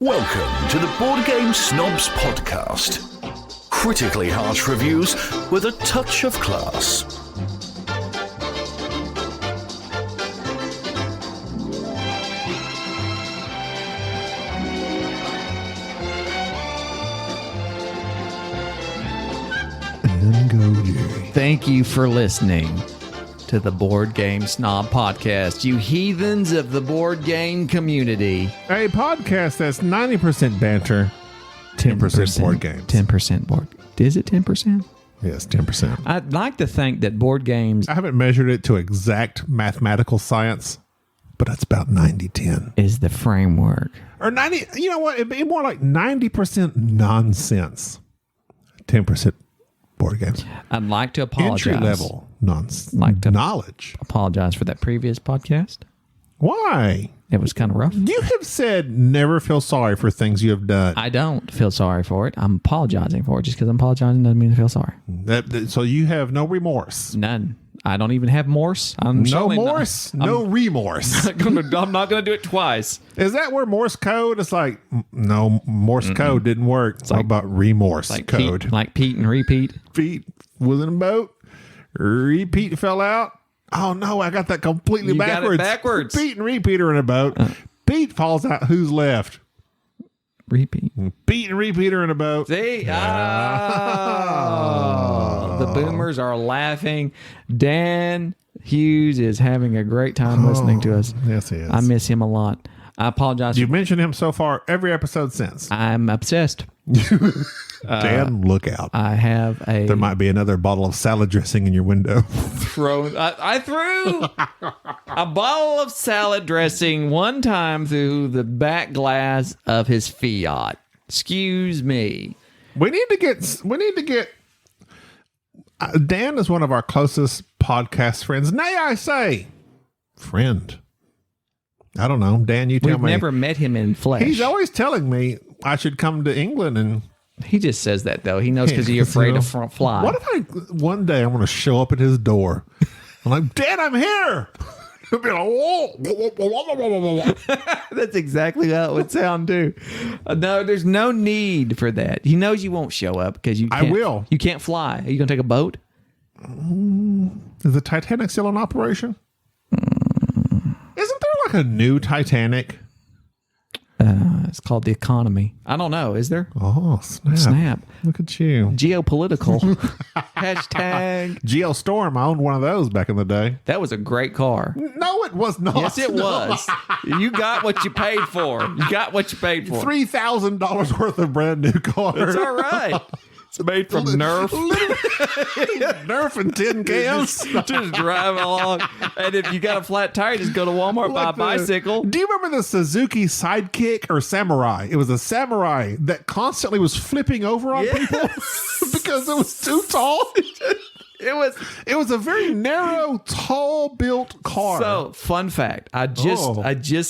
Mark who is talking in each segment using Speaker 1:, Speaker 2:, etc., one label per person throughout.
Speaker 1: Welcome to the Board Game Snobs Podcast. Critically harsh reviews with a touch of class.
Speaker 2: And go you.
Speaker 3: Thank you for listening to the Board Game Snob Podcast, you heathens of the board game community.
Speaker 2: A podcast that's 90% banter, 10% board games.
Speaker 3: 10% board. Is it 10%?
Speaker 2: Yes, 10%.
Speaker 3: I'd like to think that board games
Speaker 2: I haven't measured it to exact mathematical science, but that's about 90-10.
Speaker 3: is the framework.
Speaker 2: Or 90, you know what? It'd be more like 90% nonsense, 10% board games.
Speaker 3: I'd like to apologize.
Speaker 2: Entry level nonsense. Knowledge.
Speaker 3: Apologize for that previous podcast.
Speaker 2: Why?
Speaker 3: It was kind of rough.
Speaker 2: You have said never feel sorry for things you have done.
Speaker 3: I don't feel sorry for it. I'm apologizing for it. Just because I'm apologizing doesn't mean I feel sorry.
Speaker 2: So you have no remorse.
Speaker 3: None. I don't even have Morse.
Speaker 2: No Morse, no remorse.
Speaker 3: I'm not going to do it twice.
Speaker 2: Is that where Morse code? It's like, no, Morse code didn't work. It's
Speaker 3: like-
Speaker 2: about remorse
Speaker 3: Like
Speaker 2: code.
Speaker 3: Pete, like Pete and repeat.
Speaker 2: Pete was in a boat. Repeat fell out. Oh, no, I got that completely
Speaker 3: You got it
Speaker 2: backwards.
Speaker 3: backwards.
Speaker 2: Pete and repeat are in a boat. Pete falls out. Who's left?
Speaker 3: Repeat.
Speaker 2: Pete and repeat are in a boat.
Speaker 3: See? The boomers are laughing. Dan Hughes is having a great time listening to us.
Speaker 2: Yes, he is.
Speaker 3: I miss him a lot. I apologize.
Speaker 2: You've mentioned him so far every episode since.
Speaker 3: I'm obsessed.
Speaker 2: Dan, look out.
Speaker 3: I have a
Speaker 2: There might be another bottle of salad dressing in your window.
Speaker 3: I threw a bottle of salad dressing one time through the back glass of his Fiat. Excuse me.
Speaker 2: We need to get Dan is one of our closest podcast friends. Nay, I say, friend. I don't know. Dan, you tell
Speaker 3: We've
Speaker 2: me.
Speaker 3: never met him in flesh.
Speaker 2: He's always telling me I should come to England and.
Speaker 3: He just says that though. He knows because he's afraid to fly.
Speaker 2: What if one day I'm going to show up at his door? I'm like, Dan, I'm here. He'll be like, whoa.
Speaker 3: That's exactly how it would sound too. No, there's no need for that. He knows you won't show up because you can't.
Speaker 2: I will.
Speaker 3: You can't fly. Are you going to take a boat?
Speaker 2: Is the Titanic still in operation? Isn't there like a new Titanic?
Speaker 3: It's called the Economy. I don't know. Is there?
Speaker 2: Oh, snap.
Speaker 3: Snap.
Speaker 2: Look at you.
Speaker 3: Geopolitical. Hashtag.
Speaker 2: Geostorm. I owned one of those back in the day.
Speaker 3: That was a great car.
Speaker 2: No, it was not.
Speaker 3: Yes, it
Speaker 2: No.
Speaker 3: was. You got what you paid for. You got what you paid for.
Speaker 2: $3,000 worth of brand new car.
Speaker 3: It's all right. It's made from Nerf.
Speaker 2: Nerf and tin cans.
Speaker 3: Just drive along. And if you got a flat tire, just go to Walmart, buy a bicycle.
Speaker 2: Do you remember the Suzuki Sidekick or Samurai? It was a Samurai that constantly was flipping over on people because it was too tall. It was a very narrow, tall built car.
Speaker 3: So, fun fact. I just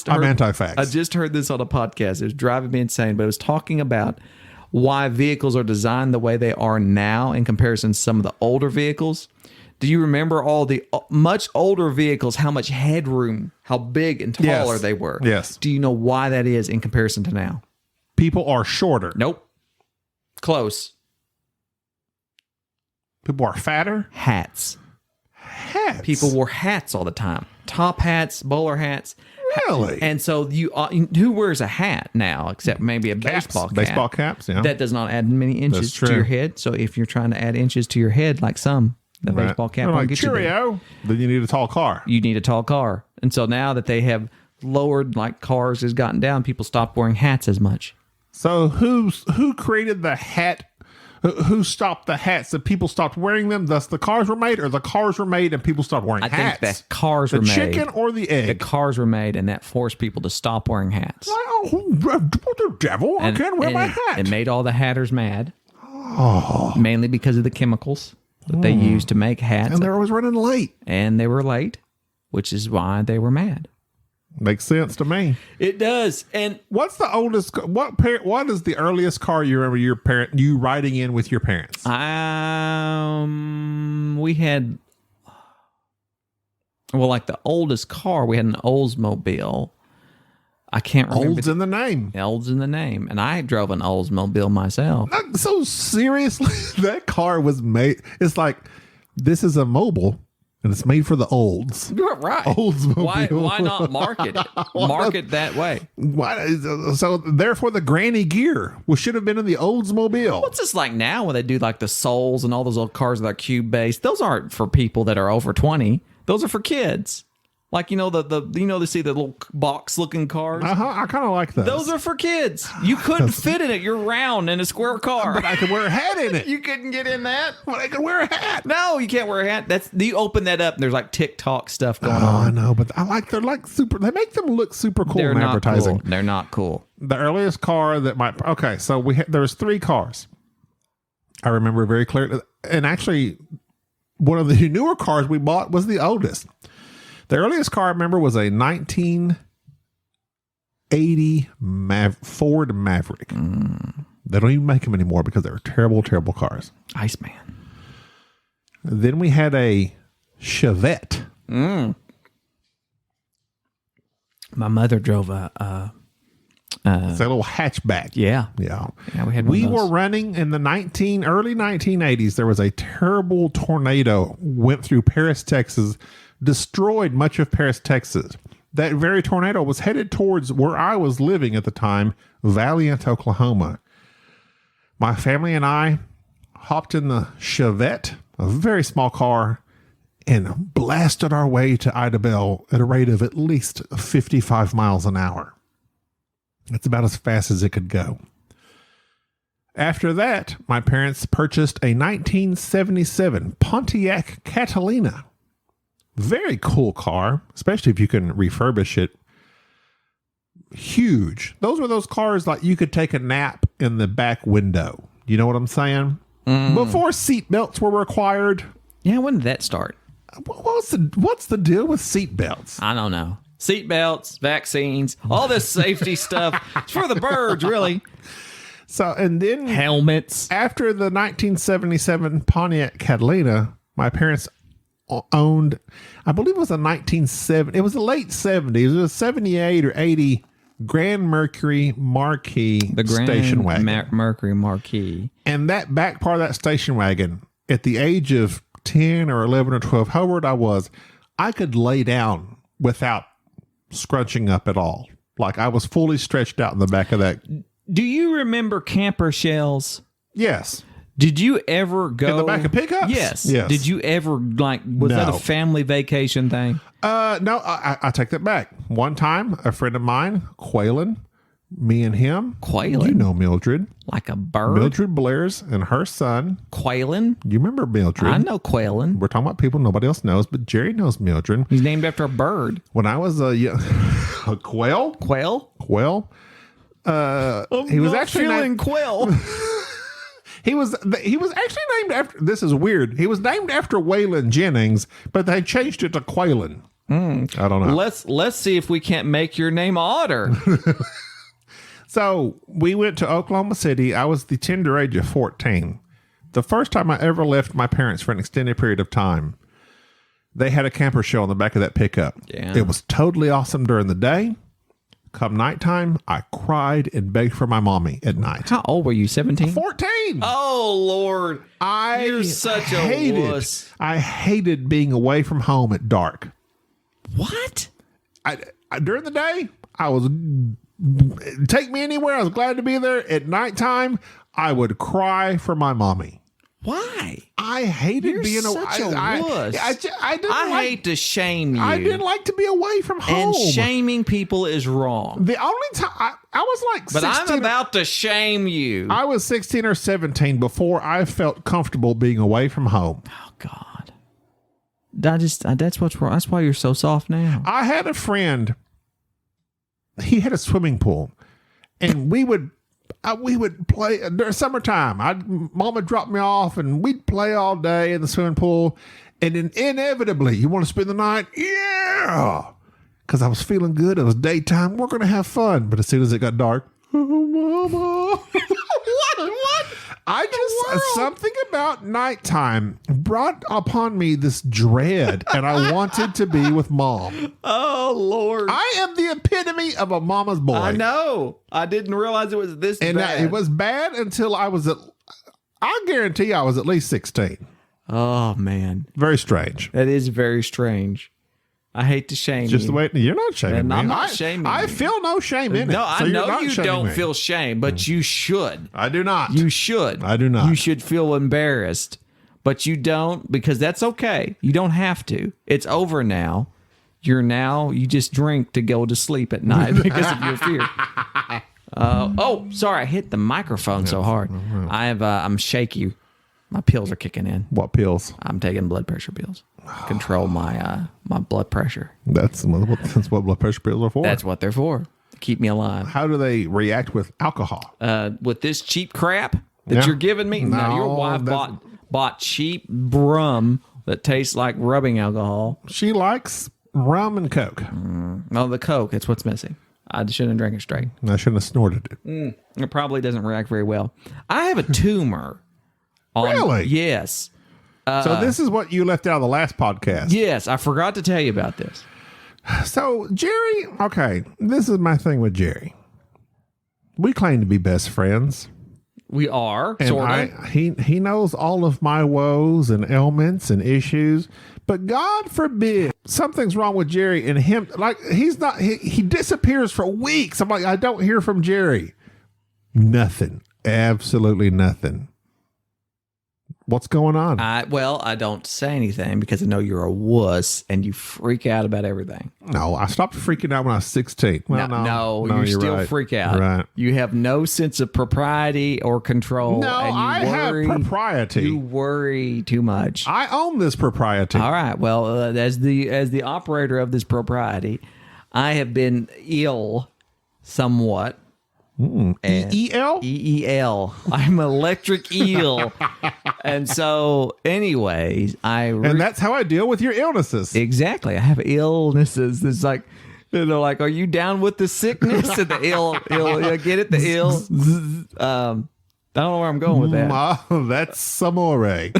Speaker 3: heard,
Speaker 2: I'm anti-facts.
Speaker 3: I just heard this on a podcast. It was driving me insane, but it was talking about why vehicles are designed the way they are now in comparison to some of the older vehicles. Do you remember all the much older vehicles, how much headroom, how big and taller they were?
Speaker 2: Yes.
Speaker 3: Do you know why that is in comparison to now?
Speaker 2: People are shorter.
Speaker 3: Nope. Close.
Speaker 2: People are fatter.
Speaker 3: Hats.
Speaker 2: Hats.
Speaker 3: People wore hats all the time. Top hats, bowler hats.
Speaker 2: Really?
Speaker 3: And so who wears a hat now except maybe a baseball cap?
Speaker 2: Baseball caps, yeah.
Speaker 3: That does not add many inches
Speaker 2: That's
Speaker 3: to your
Speaker 2: true.
Speaker 3: head. So if you're trying to add inches to your head like some, the
Speaker 2: Right.
Speaker 3: baseball cap
Speaker 2: They're
Speaker 3: won't
Speaker 2: like,
Speaker 3: get you there.
Speaker 2: Cheerio. Then you need a tall car.
Speaker 3: You need a tall car. And so now that they have lowered, like cars has gotten down, people stopped wearing hats as much.
Speaker 2: So who created the hat? Who stopped the hats? That people stopped wearing them, thus the cars were made, or the cars were made and people stopped wearing
Speaker 3: I
Speaker 2: hats?
Speaker 3: think that cars
Speaker 2: the
Speaker 3: were made.
Speaker 2: chicken or the egg?
Speaker 3: The cars were made, and that forced people to stop wearing hats.
Speaker 2: Oh, the devil! I can't wear my hat.
Speaker 3: It made all the hatters mad. Oh. Mainly because of the chemicals that they used to make hats.
Speaker 2: And they're always running late.
Speaker 3: And they were late, which is why they were mad.
Speaker 2: Makes sense to me.
Speaker 3: It does. And
Speaker 2: What's the oldest? What is the earliest car you remember you riding in with your parents?
Speaker 3: we had, well, like the oldest car, we had an Oldsmobile. I can't remember.
Speaker 2: Old's in the name.
Speaker 3: Old's in the name. And I drove an Oldsmobile myself.
Speaker 2: So seriously, that car was made. It's like, this is a mobile, and it's made for the olds.
Speaker 3: You're right.
Speaker 2: Oldsmobile.
Speaker 3: Why not market it? Market that way.
Speaker 2: So therefore, the granny gear should have been in the Oldsmobile.
Speaker 3: What's this like now when they do like the Souls and all those old cars that are cube based? Those aren't for people that are over 20. Those are for kids. Like, they see the little box looking cars.
Speaker 2: I kind of like those.
Speaker 3: Those are for kids. You couldn't fit in it. You're round in a square car.
Speaker 2: But I could wear a hat in it.
Speaker 3: You couldn't get in that.
Speaker 2: But I could wear a hat.
Speaker 3: No, you can't wear a hat. You open that up and there's like TikTok stuff going on.
Speaker 2: I know, but they're like super. They make them look super cool in advertising.
Speaker 3: Cool. They're not cool.
Speaker 2: The earliest car that okay, so there was 3 cars. I remember very clearly, and actually, one of the newer cars we bought was the oldest. The earliest car I remember was a 1980 Ford Maverick. They don't even make them anymore because they were terrible, terrible cars.
Speaker 3: Iceman.
Speaker 2: Then we had a Chevette.
Speaker 3: My mother drove
Speaker 2: It's a little hatchback.
Speaker 3: Yeah.
Speaker 2: We had.
Speaker 3: We
Speaker 2: were running in the early 1980s. There was a terrible tornado went through Paris, Texas, destroyed much of Paris, Texas. That very tornado was headed towards where I was living at the time, Valiant, Oklahoma. My family and I hopped in the Chevette, a very small car, and blasted our way to Idabel at a rate of at least 55 miles an hour. That's about as fast as it could go. After that, my parents purchased a 1977 Pontiac Catalina. Very cool car, especially if you can refurbish it. Huge. Those were those cars like you could take a nap in the back window. You know what I'm saying? Before seat belts were required.
Speaker 3: Yeah, when did that start?
Speaker 2: What's the deal with seat belts?
Speaker 3: I don't know. Seat belts, vaccines, all this safety stuff. It's for the birds, really.
Speaker 2: So, and then
Speaker 3: helmets.
Speaker 2: After the 1977 Pontiac Catalina, my parents owned, I believe it was a 1970, it was the late 70s, it was a 78 or 80 Grand Mercury Marquis station wagon.
Speaker 3: Mercury Marquis.
Speaker 2: And that back part of that station wagon, at the age of 10 or 11 or 12, however old I was, I could lay down without scrunching up at all. Like I was fully stretched out in the back of that.
Speaker 3: Do you remember camper shells?
Speaker 2: Yes.
Speaker 3: Did you ever go
Speaker 2: in the back of pickups?
Speaker 3: Yes. Did you ever was that a family vacation thing?
Speaker 2: No, I take that back. One time, a friend of mine, Quaylen, me and him.
Speaker 3: Quaylen?
Speaker 2: You know Mildred.
Speaker 3: Like a bird?
Speaker 2: Mildred Blair's and her son.
Speaker 3: Quaylen?
Speaker 2: You remember Mildred?
Speaker 3: I know Quaylen.
Speaker 2: We're talking about people nobody else knows, but Jerry knows Mildred.
Speaker 3: He's named after a bird.
Speaker 2: When I was a quail?
Speaker 3: Quail?
Speaker 2: Quail. He was actually
Speaker 3: named Quail.
Speaker 2: He was actually named after, this is weird, he was named after Waylon Jennings, but they changed it to Quaylen. I don't know.
Speaker 3: Let's see if we can't make your name Otter.
Speaker 2: So we went to Oklahoma City. I was the tender age of 14. The first time I ever left my parents for an extended period of time. They had a camper shell on the back of that pickup.
Speaker 3: Yeah.
Speaker 2: It was totally awesome during the day. Come nighttime, I cried and begged for my mommy at night.
Speaker 3: How old were you? 17?
Speaker 2: 14.
Speaker 3: Oh, Lord. You're such a wuss.
Speaker 2: I hated being away from home at dark.
Speaker 3: What?
Speaker 2: I during the day, I was, take me anywhere. I was glad to be there. At nighttime, I would cry for my mommy.
Speaker 3: Why?
Speaker 2: I hated being
Speaker 3: such a wuss. I hate to shame you.
Speaker 2: I didn't like to be away from home.
Speaker 3: And shaming people is wrong.
Speaker 2: The only time I was like 16.
Speaker 3: But I'm about to shame you.
Speaker 2: I was 16 or 17 before I felt comfortable being away from home.
Speaker 3: Oh, God. That's what's wrong. That's why you're so soft now.
Speaker 2: I had a friend. He had a swimming pool, and we would play during summertime. Mama dropped me off, and we'd play all day in the swimming pool. And then inevitably, you want to spend the night? Yeah, because I was feeling good. It was daytime. We're going to have fun. But as soon as it got dark, oh, Mama. What?
Speaker 3: What?
Speaker 2: I just something about nighttime brought upon me this dread, and I wanted to be with Mom.
Speaker 3: Oh Lord!
Speaker 2: I am the epitome of a mama's boy.
Speaker 3: I know. I didn't realize it was this
Speaker 2: and
Speaker 3: bad.
Speaker 2: it was bad until I was I guarantee I was at least 16.
Speaker 3: Oh man,
Speaker 2: Very strange.
Speaker 3: that is very strange. I hate to shame
Speaker 2: Just
Speaker 3: you.
Speaker 2: the way you're not shaming me.
Speaker 3: I'm not shaming
Speaker 2: I
Speaker 3: you.
Speaker 2: feel no shame in it.
Speaker 3: No,
Speaker 2: so
Speaker 3: I
Speaker 2: you're
Speaker 3: know
Speaker 2: not
Speaker 3: you
Speaker 2: shaming
Speaker 3: don't
Speaker 2: me.
Speaker 3: feel shame, but you should.
Speaker 2: I do not.
Speaker 3: You should.
Speaker 2: I do not.
Speaker 3: You should feel embarrassed, but you don't, because that's okay. You don't have to. It's over now. You just drink to go to sleep at night because of your fear. Sorry, I hit the microphone so hard. I'm shaky. My pills are kicking in.
Speaker 2: What pills?
Speaker 3: I'm taking blood pressure pills. Control my blood pressure.
Speaker 2: That's what blood pressure pills are for.
Speaker 3: That's what they're for. To keep me alive.
Speaker 2: How do they react with alcohol?
Speaker 3: With this cheap crap that
Speaker 2: Yeah.
Speaker 3: you're giving me? No, your wife bought cheap rum that tastes like rubbing alcohol.
Speaker 2: She likes rum and Coke.
Speaker 3: No, the Coke. That's what's missing. I shouldn't have drank it straight.
Speaker 2: I shouldn't have snorted it.
Speaker 3: It probably doesn't react very well. I have a tumor.
Speaker 2: Really?
Speaker 3: Yes.
Speaker 2: So this is what you left out of the last podcast.
Speaker 3: Yes, I forgot to tell you about this.
Speaker 2: So Jerry, okay, this is my thing with Jerry. We claim to be best friends.
Speaker 3: We are,
Speaker 2: And
Speaker 3: sort of.
Speaker 2: he knows all of my woes and ailments and issues, but God forbid something's wrong with Jerry and him. Like he disappears for weeks. I'm like, I don't hear from Jerry. Nothing. Absolutely nothing. What's going on?
Speaker 3: I don't say anything because I know you're a wuss and you freak out about everything.
Speaker 2: No, I stopped freaking out when I was 16. Well, no,
Speaker 3: you
Speaker 2: you're
Speaker 3: still
Speaker 2: right.
Speaker 3: freak out.
Speaker 2: Right.
Speaker 3: You have no sense of propriety or control.
Speaker 2: No,
Speaker 3: and you
Speaker 2: I have propriety.
Speaker 3: You worry too much.
Speaker 2: I own this propriety.
Speaker 3: All right. Well, as the operator of this propriety, I have been ill somewhat.
Speaker 2: EEL?
Speaker 3: EEL. I'm electric eel. And so, anyways,
Speaker 2: And that's how I deal with your illnesses.
Speaker 3: exactly. I have illnesses. It's like, they're like, are you down with the sickness? And the ill, get it? The ill. I don't know where I'm going with that.
Speaker 2: That's Samore.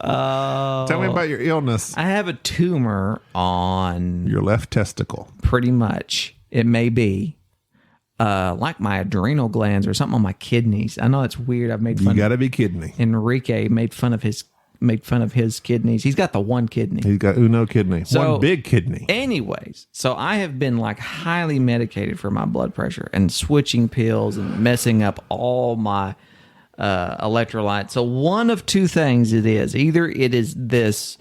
Speaker 2: Tell me about your illness.
Speaker 3: I have a tumor on
Speaker 2: Your left testicle.
Speaker 3: pretty much. It may be like my adrenal glands or something on my kidneys. I know it's weird. I've made fun.
Speaker 2: You got to be kidding me.
Speaker 3: Enrique made fun of his kidneys. He's got the one kidney.
Speaker 2: He's got uno kidney.
Speaker 3: So-
Speaker 2: one big kidney.
Speaker 3: Anyways, so I have been like highly medicated for my blood pressure and switching pills and messing up all my electrolytes. So one of two things it is. Either it is this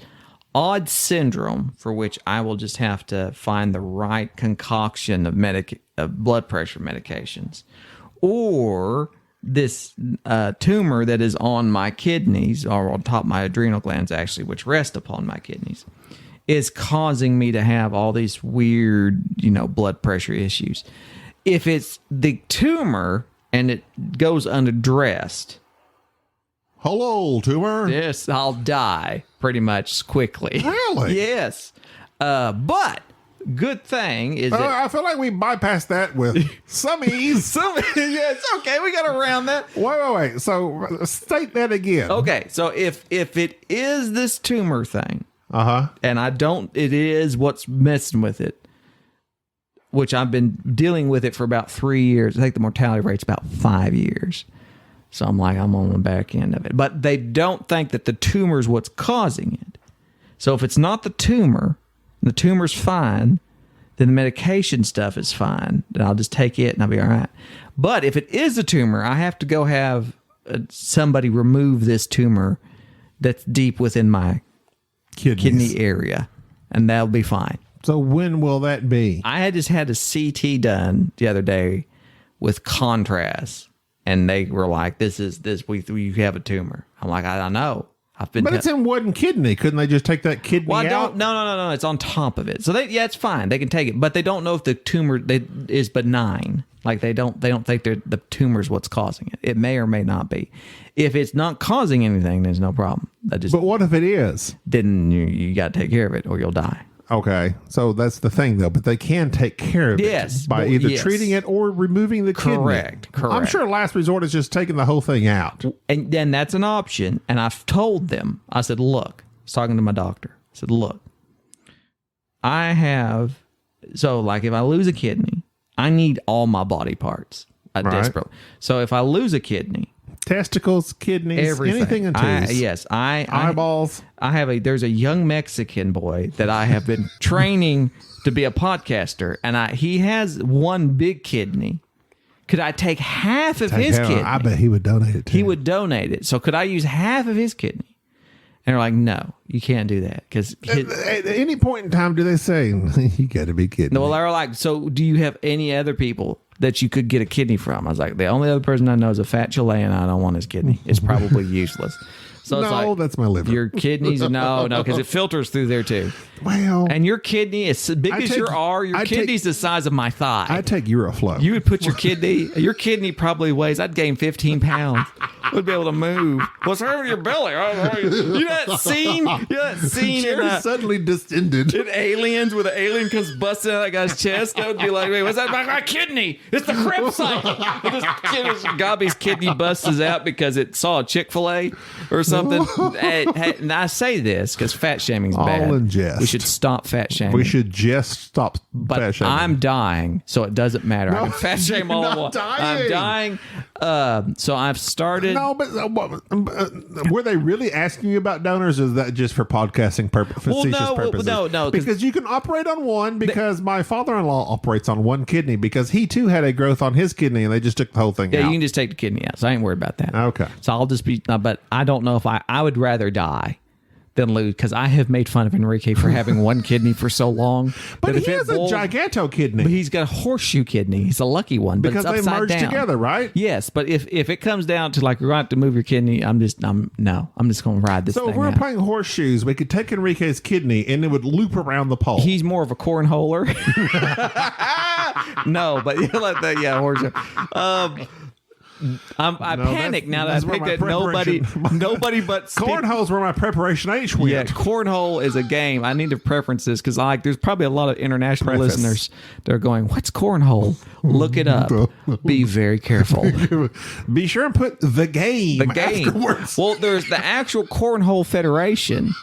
Speaker 3: odd syndrome for which I will just have to find the right concoction of blood pressure medications, or this tumor that is on my kidneys or on top of my adrenal glands, actually, which rest upon my kidneys, is causing me to have all these weird, blood pressure issues. If it's the tumor and it goes unaddressed,
Speaker 2: Hello, tumor.
Speaker 3: yes, I'll die pretty much quickly.
Speaker 2: Really?
Speaker 3: Yes. But good thing is that
Speaker 2: I feel like we bypassed that with some ease.
Speaker 3: yes, okay, we got around that.
Speaker 2: Wait. So state that again.
Speaker 3: Okay, so if it is this tumor thing,
Speaker 2: Uh-huh.
Speaker 3: and it is what's messing with it, which I've been dealing with it for about 3 years. I think the mortality rate's about 5 years. So I'm on the back end of it. But they don't think that the tumor's what's causing it. So if it's not the tumor's fine, then the medication stuff is fine. Then I'll just take it and I'll be all right. But if it is a tumor, I have to go have somebody remove this tumor that's deep within my kidney area. And that'll be fine.
Speaker 2: So when will that be?
Speaker 3: I just had a CT done the other day with contrast. And they were like, you have a tumor. I'm like, I know.
Speaker 2: But it's in one kidney. Couldn't they just take that kidney out?
Speaker 3: No. It's on top of it. So it's fine. They can take it, but they don't know if the tumor is benign. Like they don't think the tumor's what's causing it. It may or may not be. If it's not causing anything, there's no problem.
Speaker 2: But what if it is?
Speaker 3: Then you got to take care of it or you'll die.
Speaker 2: Okay, so that's the thing, though. But they can take care of
Speaker 3: Yes,
Speaker 2: it by
Speaker 3: well,
Speaker 2: either
Speaker 3: yes.
Speaker 2: treating it or removing the kidney.
Speaker 3: Correct.
Speaker 2: I'm sure last resort is just taking the whole thing out.
Speaker 3: And then that's an option. And I've told them, I said, look, I was talking to my doctor. I said, look, so like if I lose a kidney, I need all my body parts. Desperate. So if I lose a kidney,
Speaker 2: testicles, kidneys,
Speaker 3: everything,
Speaker 2: anything in twos.
Speaker 3: Yes,
Speaker 2: eyeballs.
Speaker 3: There's a young Mexican boy that I have been training to be a podcaster, and he has one big kidney. Could I take half of his kidney?
Speaker 2: I bet he would donate it.
Speaker 3: He would donate it. So could I use half of his kidney? And they're like, no, you can't do that because
Speaker 2: at any point in time, do they say you got to be kidding?
Speaker 3: Well, they're like, so do you have any other people that you could get a kidney from? I was like, the only other person I know is a fat Chilean. I don't want his kidney. It's probably useless. So it's like,
Speaker 2: that's my liver.
Speaker 3: Your kidneys, no, because it filters through there too.
Speaker 2: Well,
Speaker 3: and your kidney, as big as your kidney's the size of my thigh.
Speaker 2: I take Euroflow.
Speaker 3: You would put your kidney probably weighs, I'd gain 15 pounds. Would be able to move. What's wrong with your belly? You know that scene in
Speaker 2: suddenly distended.
Speaker 3: In Aliens, where the alien comes busting out of that guy's chest? That would be like, wait, what's that? My kidney. It's the Krebs cycle. Gobby's kidney busts out because it saw a Chick-fil-A or something. And I say this because fat shaming's bad.
Speaker 2: All in jest.
Speaker 3: We should stop fat shaming.
Speaker 2: We should just stop fat shaming.
Speaker 3: I'm dying, so it doesn't matter. I can fat shame all I want.
Speaker 2: I'm
Speaker 3: dying. So I've started.
Speaker 2: No, but were they really asking you about donors? Or is that just for podcasting purposes?
Speaker 3: No.
Speaker 2: Because you can operate on one. Because my father-in-law operates on one kidney because he too had a growth on his kidney, and they just took the whole thing out.
Speaker 3: Yeah, you can just take the kidney out. So I ain't worried about that.
Speaker 2: Okay.
Speaker 3: So I'll just be. But I don't know if I would rather die than lose, because I have made fun of Enrique for having one kidney for so long.
Speaker 2: But he has a giganto kidney.
Speaker 3: But he's got a horseshoe kidney. He's a lucky one. But
Speaker 2: because
Speaker 3: it's
Speaker 2: they
Speaker 3: upside
Speaker 2: merge
Speaker 3: down.
Speaker 2: together, right?
Speaker 3: Yes, but if it comes down to like you're going to have to move your kidney, I'm just going to ride this.
Speaker 2: So
Speaker 3: thing
Speaker 2: if we're
Speaker 3: out.
Speaker 2: playing horseshoes, we could take Enrique's kidney and it would loop around the pole.
Speaker 3: He's more of a cornholer. No, but you like that, yeah, horseshoe. I panic now that I think that nobody but
Speaker 2: cornhole's where my preparation H went.
Speaker 3: Yeah, cornhole is a game. I need to preference this because there's probably a lot of international listeners that are going, "What's cornhole?" Look it up. Be very careful.
Speaker 2: Be sure and put the game afterwards.
Speaker 3: Well, there's the actual Cornhole Federation,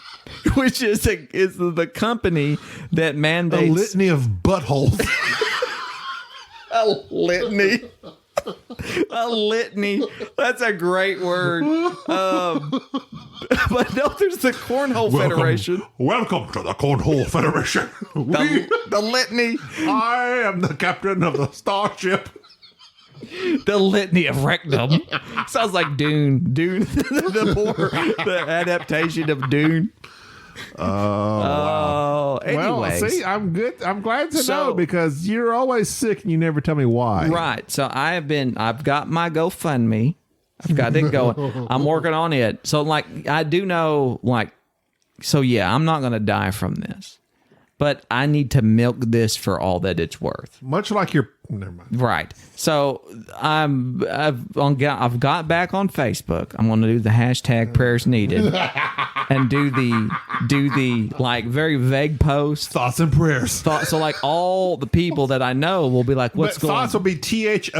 Speaker 3: which is the company that mandates
Speaker 2: a litany of buttholes.
Speaker 3: A litany. A litany. That's a great word. But no, there's the Cornhole Federation.
Speaker 2: Welcome to the Cornhole Federation.
Speaker 3: The litany.
Speaker 2: I am the captain of the starship.
Speaker 3: The litany of rectum. Sounds like Dune. Dune, the adaptation of Dune. Anyways.
Speaker 2: Well, see, I'm good. I'm glad to know because you're always sick and you never tell me why.
Speaker 3: Right. So I've got my GoFundMe. I've got it going. I'm working on it. So I do know I'm not going to die from this, but I need to milk this for all that it's worth.
Speaker 2: Much like your, never mind.
Speaker 3: Right. So I've got back on Facebook. I'm going to do the hashtag prayers needed and do the very vague posts.
Speaker 2: Thoughts and prayers.
Speaker 3: So all the people that I know will be like, what's going on?
Speaker 2: Thoughts will be THOTS.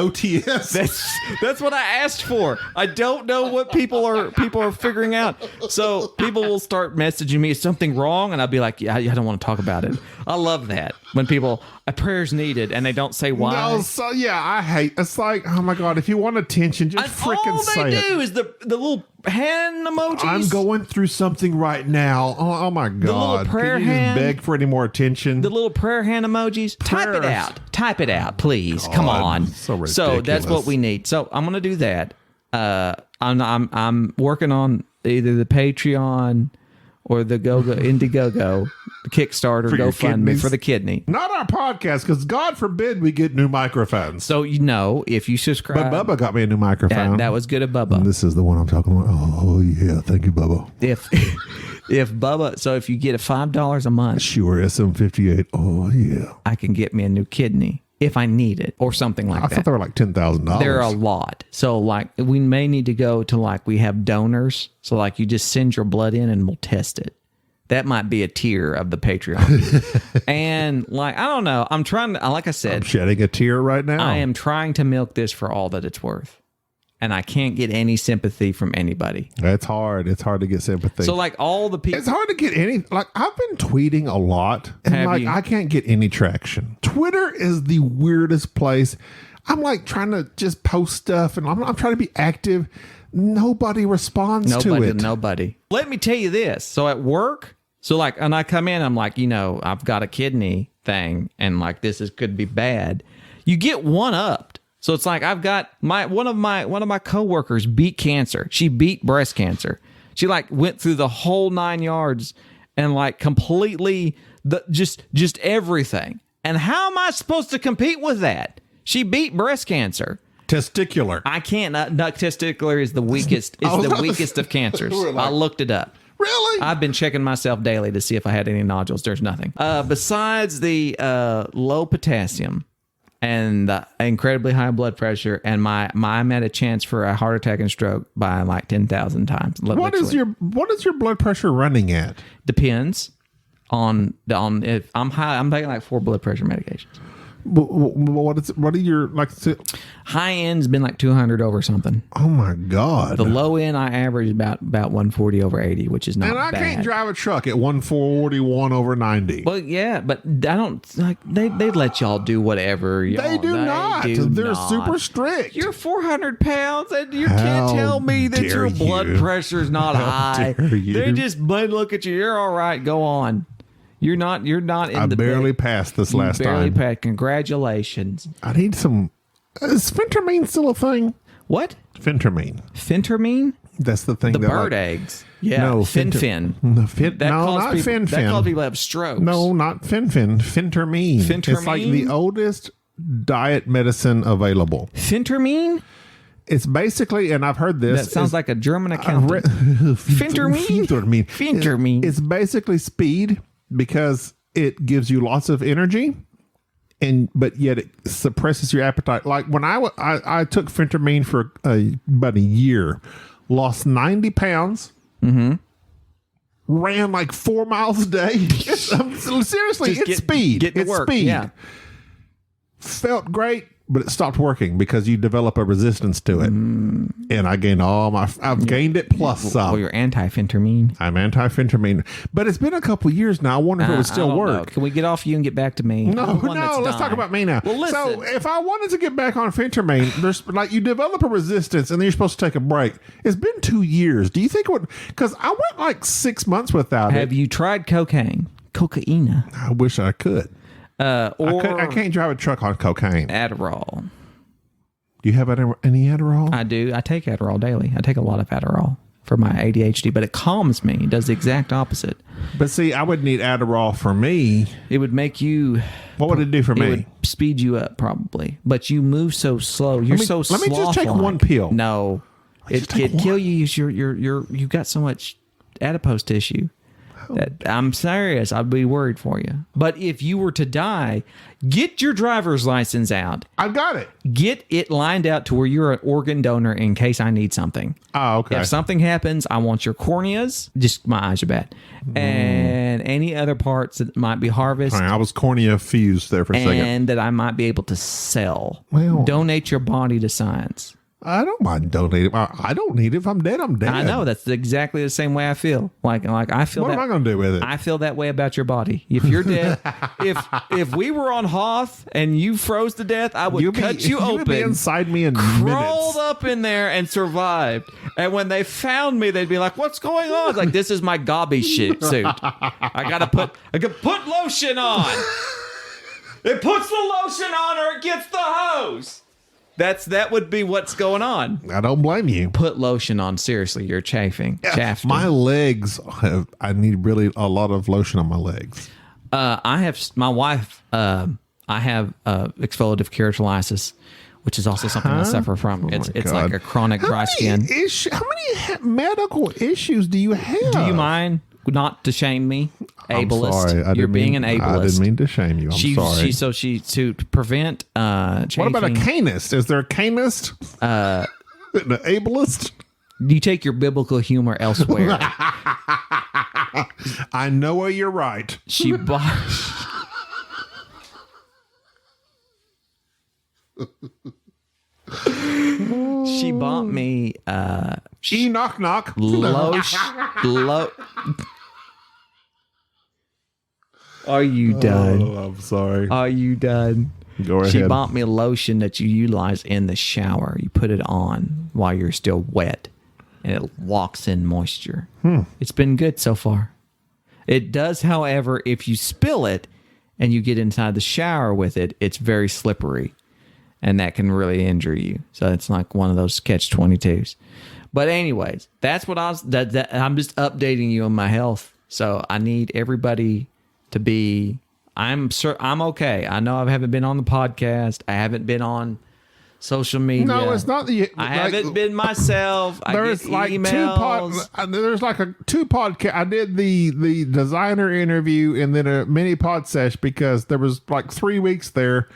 Speaker 3: That's what I asked for. I don't know what people are figuring out. So people will start messaging me, is something wrong? And I'll be like, yeah, I don't want to talk about it. I love that when people, prayers needed, and they don't say why.
Speaker 2: No, so I hate. It's like, oh my god, if you want attention, just freaking say it.
Speaker 3: All they do is the little hand emojis.
Speaker 2: I'm going through something right now. Oh my god,
Speaker 3: the little prayer
Speaker 2: can you
Speaker 3: hand,
Speaker 2: just beg for any more attention?
Speaker 3: The little prayer hand emojis. Type it out, please. God, come on.
Speaker 2: So ridiculous.
Speaker 3: So that's what we need. So I'm gonna do that. I'm working on either the Patreon or the Indiegogo, the Kickstarter, GoFundMe for the kidney.
Speaker 2: Not our podcast, because God forbid we get new microphones.
Speaker 3: So if you subscribe.
Speaker 2: But Bubba got me a new microphone.
Speaker 3: That was good of Bubba.
Speaker 2: And this is the one I'm talking about. Oh yeah, thank you, Bubba.
Speaker 3: If Bubba, so if you get a $5 a month,
Speaker 2: Shure SM58. Oh yeah,
Speaker 3: I can get me a new kidney if I need it or something like that.
Speaker 2: I thought they were like $10,000.
Speaker 3: They're a lot. So we may need to go to we have donors. So you just send your blood in and we'll test it. that might be a tier of the Patreon. And like, I don't know. I'm trying to, like I said,
Speaker 2: I'm shedding a tear right now.
Speaker 3: I am trying to milk this for all that it's worth. And I can't get any sympathy from anybody.
Speaker 2: It's hard. It's hard to get sympathy.
Speaker 3: So like all the people,
Speaker 2: it's hard to get any, like I've been tweeting a lot and
Speaker 3: Have
Speaker 2: like
Speaker 3: you?
Speaker 2: I can't get any traction. Twitter is the weirdest place. I'm like trying to just post stuff and I'm trying to be active. Nobody responds to it.
Speaker 3: Nobody. Let me tell you this. So at work, so like, and I come in, I'm like, I've got a kidney thing and like could be bad. You get one upped. So it's like I've got one of my coworkers beat cancer. She beat breast cancer. She like went through the whole 9 yards and like completely just everything. And how am I supposed to compete with that? She beat breast cancer.
Speaker 2: Testicular.
Speaker 3: I can't. Testicular is the weakest. It's the weakest of cancers. I looked it up.
Speaker 2: Really?
Speaker 3: I've been checking myself daily to see if I had any nodules. There's nothing. Besides the low potassium and the incredibly high blood pressure, and I'm at a chance for a heart attack and stroke by like 10,000 times.
Speaker 2: What is your blood pressure running at?
Speaker 3: Depends on if I'm high. I'm taking like 4 blood pressure medications.
Speaker 2: What are your like?
Speaker 3: High end's been like 200 over something.
Speaker 2: Oh my God!
Speaker 3: The low end I average about 140 over 80, which is not
Speaker 2: and I
Speaker 3: bad.
Speaker 2: can't drive a truck at 141 over 90.
Speaker 3: Well, yeah, but I don't like they let y'all do whatever.
Speaker 2: They do not. They're super strict.
Speaker 3: You're 400 pounds, and you can't tell me that your blood pressure's not high. They just look at you. You're all right. Go on. You're not in
Speaker 2: I
Speaker 3: the
Speaker 2: barely passed this last
Speaker 3: barely
Speaker 2: time.
Speaker 3: passed. Congratulations.
Speaker 2: I need some. Is phentermine still a thing?
Speaker 3: What?
Speaker 2: Phentermine.
Speaker 3: Phentermine?
Speaker 2: That's the thing.
Speaker 3: The
Speaker 2: that
Speaker 3: bird
Speaker 2: like,
Speaker 3: eggs. Yeah.
Speaker 2: No,
Speaker 3: Fin-fin.
Speaker 2: No, not
Speaker 3: people,
Speaker 2: fin-fin.
Speaker 3: That causes people to have strokes.
Speaker 2: No, not fin-fin. Phentermine.
Speaker 3: Phentermine?
Speaker 2: It's like the oldest diet medicine available.
Speaker 3: Phentermine?
Speaker 2: It's basically, and I've heard this.
Speaker 3: That sounds like a German accountant. Phentermine? Phentermine.
Speaker 2: It's basically speed because it gives you lots of energy, but yet it suppresses your appetite. Like when I took phentermine for about a year, lost 90 pounds, ran like 4 miles a day. Seriously, it's speed.
Speaker 3: Get to
Speaker 2: it's
Speaker 3: work.
Speaker 2: speed.
Speaker 3: Yeah.
Speaker 2: Felt great, but it stopped working because you develop a resistance to it. And I gained I've gained it plus some.
Speaker 3: Well, you're anti-phentermine.
Speaker 2: I'm anti-phentermine. But it's been a couple years now. I wonder if it would still work.
Speaker 3: Know. Can we get off you and get back to me?
Speaker 2: No, let's talk about me now.
Speaker 3: Well, listen.
Speaker 2: So if I wanted to get back on phentermine, there's like you develop a resistance and then you're supposed to take a break. It's been 2 years. Do you think it would? Because I went like 6 months without it.
Speaker 3: Have you tried cocaine? Cocaine.
Speaker 2: I wish I could.
Speaker 3: Or
Speaker 2: I can't drive a truck on cocaine.
Speaker 3: Adderall.
Speaker 2: Do you have any Adderall?
Speaker 3: I do. I take Adderall daily. I take a lot of Adderall for my ADHD, but it calms me. It does the exact opposite.
Speaker 2: But see, I would need Adderall for me.
Speaker 3: It would make you...
Speaker 2: What would it do for
Speaker 3: It
Speaker 2: me?
Speaker 3: would speed you up, probably. But you move so slow. You're so
Speaker 2: Let me just take
Speaker 3: sloth-like.
Speaker 2: one pill.
Speaker 3: No. It'd kill you. You've got so much adipose tissue. That I'm serious. I'd be worried for you. But if you were to die, get your driver's license out.
Speaker 2: I've got it.
Speaker 3: Get it lined out to where you're an organ donor in case I need something.
Speaker 2: Oh, okay.
Speaker 3: If something happens, I want your corneas. Just my eyes are bad. And any other parts that might be harvested.
Speaker 2: Right, I was cornea fused there for a second.
Speaker 3: And that I might be able to sell.
Speaker 2: Well,
Speaker 3: donate your body to science.
Speaker 2: I don't mind donating. I don't need it. If I'm dead, I'm dead.
Speaker 3: I know that's exactly the same way I feel. Like I feel.
Speaker 2: What am I going to do with it?
Speaker 3: I feel that way about your body. If you're dead, if we were on Hoth and you froze to death, I would cut you open.
Speaker 2: You'd be inside me in
Speaker 3: crawled
Speaker 2: minutes.
Speaker 3: up in there and survived. And when they found me, they'd be like, "What's going on?" It's like, "This is my gobby suit. I gotta put lotion on. It puts the lotion on, or it gets the hose." That would be what's going on.
Speaker 2: I don't blame you.
Speaker 3: Put lotion on. Seriously, you're chafing.
Speaker 2: My legs I need really a lot of lotion on my legs.
Speaker 3: I have my wife. I have exfoliative keratolysis, which is also something I suffer from. It's like a chronic dry skin.
Speaker 2: How many medical issues do you have?
Speaker 3: Do you mind not to shame me? Ableist.
Speaker 2: I'm sorry.
Speaker 3: You're being an ableist.
Speaker 2: I didn't mean to shame you. I'm sorry.
Speaker 3: To prevent chafing.
Speaker 2: What about a canist? Is there a canist? An ableist?
Speaker 3: You take your biblical humor elsewhere.
Speaker 2: I know you're right.
Speaker 3: She bought. She bought me
Speaker 2: Knock knock.
Speaker 3: Are you done?
Speaker 2: Oh, I'm sorry.
Speaker 3: Are you done?
Speaker 2: Go ahead.
Speaker 3: She bought me a lotion that you utilize in the shower. You put it on while you're still wet, and it locks in moisture. It's been good so far. It does, however, if you spill it and you get inside the shower with it, it's very slippery, and that can really injure you. So it's like one of those catch-22s. But anyways, that's what I'm just updating you on my health. So I need everybody to be. I'm okay. I know I haven't been on the podcast. I haven't been on social media.
Speaker 2: No, it's not the.
Speaker 3: I haven't been myself.
Speaker 2: There's like
Speaker 3: emails.
Speaker 2: there's like two podcast. I did the designer interview and then a mini pod sesh because there was like 3 weeks there.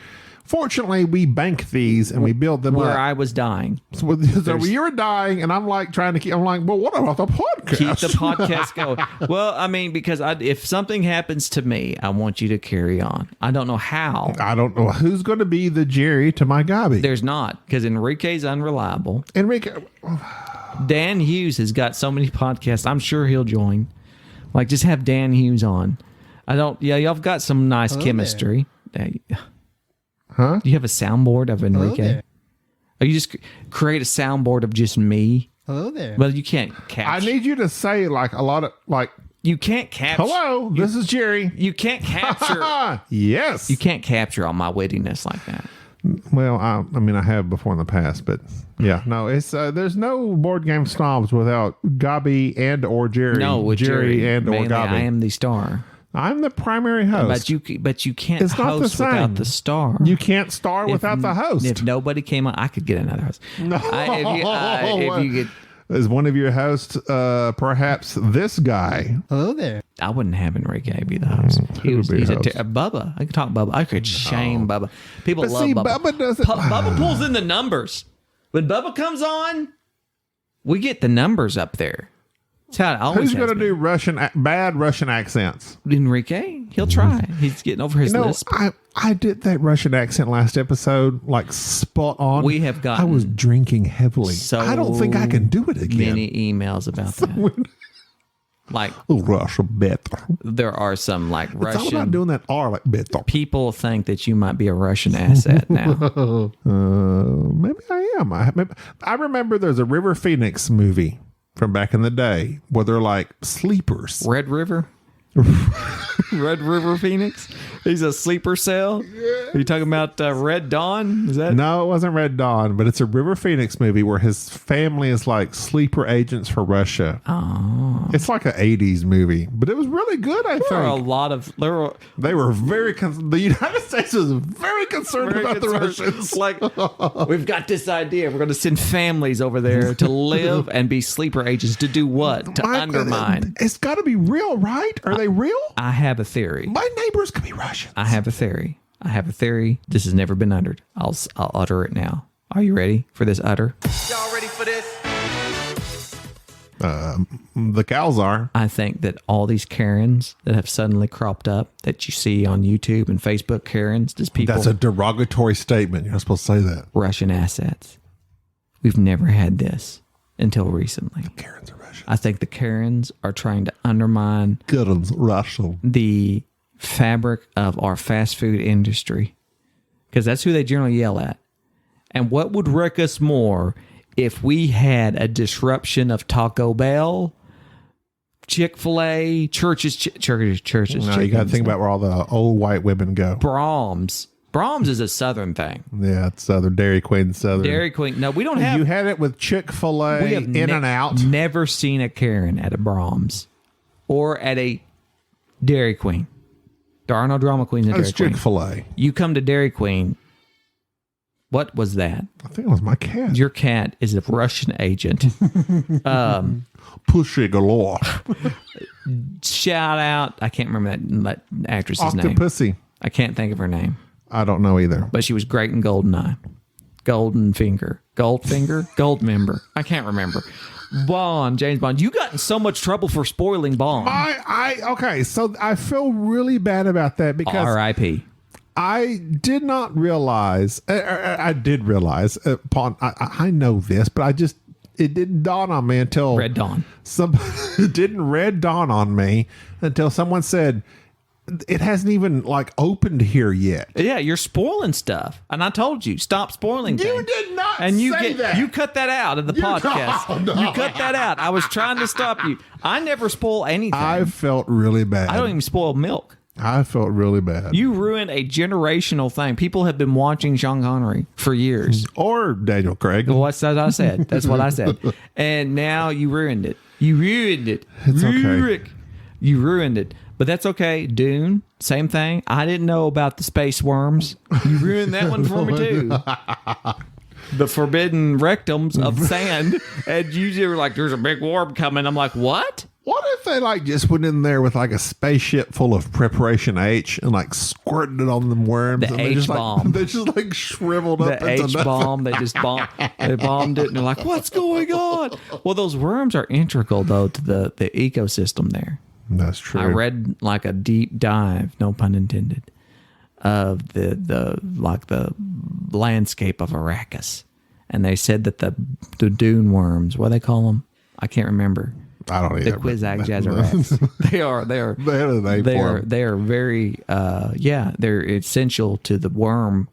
Speaker 2: Fortunately, we bank these and we build them
Speaker 3: where
Speaker 2: up.
Speaker 3: I was dying.
Speaker 2: So you were dying, and I'm like trying to keep. I'm like, well, what about the podcast?
Speaker 3: Keep the podcast going. Well, I mean, because if something happens to me, I want you to carry on. I don't know how.
Speaker 2: I don't know who's going to be the Jerry to my Gabby.
Speaker 3: There's not, because Enrique's unreliable.
Speaker 2: Enrique.
Speaker 3: Dan Hughes has got so many podcasts. I'm sure he'll join. Like, just have Dan Hughes on. Y'all have got some nice chemistry.
Speaker 2: Huh?
Speaker 3: Do you have a soundboard of Enrique? Or you just create a soundboard of just me?
Speaker 4: Hello there.
Speaker 3: Well, you can't capture.
Speaker 2: I need you to say like a lot of like.
Speaker 3: You can't capture.
Speaker 2: Hello, this is Jerry.
Speaker 3: You can't capture.
Speaker 2: Yes.
Speaker 3: You can't capture all my wittiness like that.
Speaker 2: Well, I mean, I have before in the past, but yeah, no, it's there's no board game snobs without Gabby and or Jerry.
Speaker 3: No, with Jerry
Speaker 2: and
Speaker 3: mainly,
Speaker 2: or Gabby.
Speaker 3: I am the star.
Speaker 2: I'm the primary host.
Speaker 3: But you can't
Speaker 2: It's not the
Speaker 3: host
Speaker 2: same.
Speaker 3: without the star.
Speaker 2: You can't star without the host.
Speaker 3: If nobody came on, I could get another host.
Speaker 2: No.
Speaker 3: If you get,
Speaker 2: Is one of your hosts perhaps this guy?
Speaker 4: Hello there.
Speaker 3: I wouldn't have Enrique be the host. He's Bubba. I could talk Bubba. I could shame Bubba. People
Speaker 2: But
Speaker 3: love
Speaker 2: see,
Speaker 3: Bubba.
Speaker 2: Bubba doesn't.
Speaker 3: Bubba pulls in the numbers. When Bubba comes on, we get the numbers up there. That's how it always
Speaker 2: Who's going to
Speaker 3: has been.
Speaker 2: do bad Russian accents?
Speaker 3: Enrique? He'll try. He's getting over his lisp.
Speaker 2: I did that Russian accent last episode, like spot on.
Speaker 3: We have gotten
Speaker 2: I was drinking heavily.
Speaker 3: So
Speaker 2: I don't think I can do it again.
Speaker 3: Many emails about that. Like
Speaker 2: Russia better.
Speaker 3: there are some like
Speaker 2: It's all about
Speaker 3: Russian
Speaker 2: doing that R like better.
Speaker 3: people think that you might be a Russian asset now.
Speaker 2: Maybe I am. I remember there's a River Phoenix movie from back in the day where they're like sleepers.
Speaker 3: Red River? Red River Phoenix? He's a sleeper cell? Are you talking about Red Dawn? Is that?
Speaker 2: No, it wasn't Red Dawn, but it's a River Phoenix movie where his family is like sleeper agents for Russia.
Speaker 3: Oh.
Speaker 2: It's like an 80s movie, but it was really good, I
Speaker 3: There are a
Speaker 2: think.
Speaker 3: lot of...
Speaker 2: They were the United States was very concerned about the Russians.
Speaker 3: Like, we've got this idea. We're going to send families over there to live and be sleeper agents. To do what? To undermine.
Speaker 2: It's got to be real, right? Are they real?
Speaker 3: I have a theory.
Speaker 2: My neighbors could be Russians.
Speaker 3: I have a theory. This has never been uttered. I'll utter it now. Are you ready for this utter?
Speaker 5: Y'all ready for this?
Speaker 2: The cows are.
Speaker 3: I think that all these Karens that have suddenly cropped up that you see on YouTube and Facebook, Karens, just people.
Speaker 2: That's a derogatory statement. You're not supposed to say that.
Speaker 3: Russian assets. We've never had this until recently.
Speaker 2: Karens are Russian.
Speaker 3: I think the Karens are trying to undermine
Speaker 2: Karens Russian.
Speaker 3: the fabric of our fast food industry because that's who they generally yell at. And what would wreck us more if we had a disruption of Taco Bell, Chick-fil-A, churches.
Speaker 2: No, you got to think about where all the old white women go.
Speaker 3: Brahms. Brahms is a Southern thing.
Speaker 2: Yeah, it's Southern. Dairy Queen, Southern.
Speaker 3: Dairy Queen. No, we don't have.
Speaker 2: You had it with Chick-fil-A,
Speaker 3: we have
Speaker 2: In-N-Out.
Speaker 3: Never seen a Karen at a Brahms or at a Dairy Queen. There are no drama queens at Dairy
Speaker 2: It's
Speaker 3: Queen.
Speaker 2: Chick-fil-A.
Speaker 3: You come to Dairy Queen. What was that?
Speaker 2: I think it was my cat.
Speaker 3: Your cat is a Russian agent.
Speaker 2: Pussy galore.
Speaker 3: Shout out. I can't remember that actress's name.
Speaker 2: Octopussy.
Speaker 3: I can't think of her name,
Speaker 2: I don't know either.
Speaker 3: but she was great in Goldeneye. Goldfinger, Goldmember. I can't remember. Bond, James Bond. You got in so much trouble for spoiling Bond.
Speaker 2: Okay, so I feel really bad about that because
Speaker 3: R.I.P.
Speaker 2: I did not realize. I did realize upon. I know this, but it didn't dawn on me until
Speaker 3: Red Dawn.
Speaker 2: It didn't red dawn on me until someone said it hasn't even like opened here yet.
Speaker 3: Yeah, you're spoiling stuff, and I told you stop spoiling things.
Speaker 2: You did not
Speaker 3: and you
Speaker 2: say that.
Speaker 3: You cut that out of the podcast.
Speaker 2: No.
Speaker 3: You cut that out. I was trying to stop you. I never spoil anything.
Speaker 2: I felt really bad.
Speaker 3: I don't even spoil milk.
Speaker 2: I felt really bad.
Speaker 3: You ruined a generational thing. People have been watching Sean Connery for years.
Speaker 2: Or Daniel Craig.
Speaker 3: Well, that's what I said. That's what I said. And now you ruined it. You ruined it.
Speaker 2: It's okay.
Speaker 3: Rick. You ruined it. But that's okay. Dune, same thing. I didn't know about the space worms. You ruined that one for me too. The forbidden rectums of sand. And you were like, there's a big worm coming. I'm like, what?
Speaker 2: What if they like just went in there with like a spaceship full of preparation H and like squirted it on them worms?
Speaker 3: The
Speaker 2: and
Speaker 3: H-bomb.
Speaker 2: They just like shriveled up
Speaker 3: The
Speaker 2: into
Speaker 3: H-bomb. They just bombed it. And they're like, what's going on? Well, those worms are integral though to the ecosystem there.
Speaker 2: That's true.
Speaker 3: I read like a deep dive, no pun intended, of the landscape of Arrakis, and they said that the dune worms, what do they call them? I can't remember.
Speaker 2: I don't
Speaker 3: The
Speaker 2: either.
Speaker 3: Quizag Jazzarats. They are very they're essential to the worm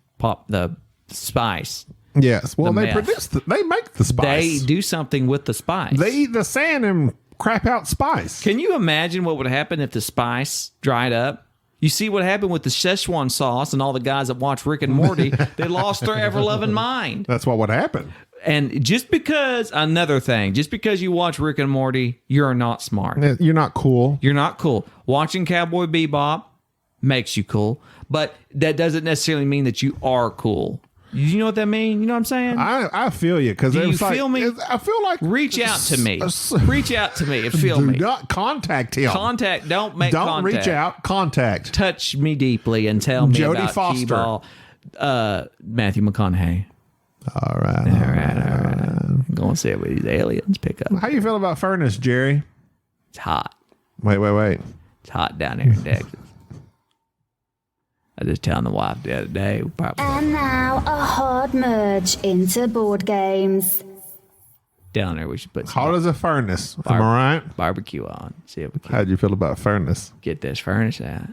Speaker 3: the spice.
Speaker 2: Yes. Well,
Speaker 3: The
Speaker 2: they
Speaker 3: meth.
Speaker 2: they make the spice.
Speaker 3: They do something with the spice.
Speaker 2: They eat the sand and crap out spice.
Speaker 3: Can you imagine what would happen if the spice dried up? You see what happened with the Szechuan sauce and all the guys that watch Rick and Morty, they lost their ever-loving mind.
Speaker 2: That's what would happen.
Speaker 3: And just because you watch Rick and Morty, you're not smart.
Speaker 2: You're not cool.
Speaker 3: You're not cool. Watching Cowboy Bebop makes you cool, but that doesn't necessarily mean that you are cool. You know what that means? You know what I'm saying?
Speaker 2: I feel you because
Speaker 3: Do you feel me?
Speaker 2: I feel like
Speaker 3: Reach out to me. Reach out to me and feel
Speaker 2: do
Speaker 3: me.
Speaker 2: not contact him.
Speaker 3: Don't make
Speaker 2: Don't
Speaker 3: contact.
Speaker 2: reach out. Contact.
Speaker 3: Touch me deeply and tell me
Speaker 2: Jodie
Speaker 3: about
Speaker 2: Foster.
Speaker 3: Key-ball. Matthew McConaughey.
Speaker 2: All right.
Speaker 3: All right. Go and see what these aliens pick up.
Speaker 2: How you feel about furnace, Jerry?
Speaker 3: It's hot.
Speaker 2: Wait.
Speaker 3: It's hot down here in Texas. I was just telling the wife the other day.
Speaker 4: And now a hard merge into board games.
Speaker 3: Down there, we should put
Speaker 2: Hot
Speaker 3: some
Speaker 2: as a furnace. Am I right?
Speaker 3: barbecue on. See if we can
Speaker 2: How'd you feel about furnace?
Speaker 3: get this furnace out.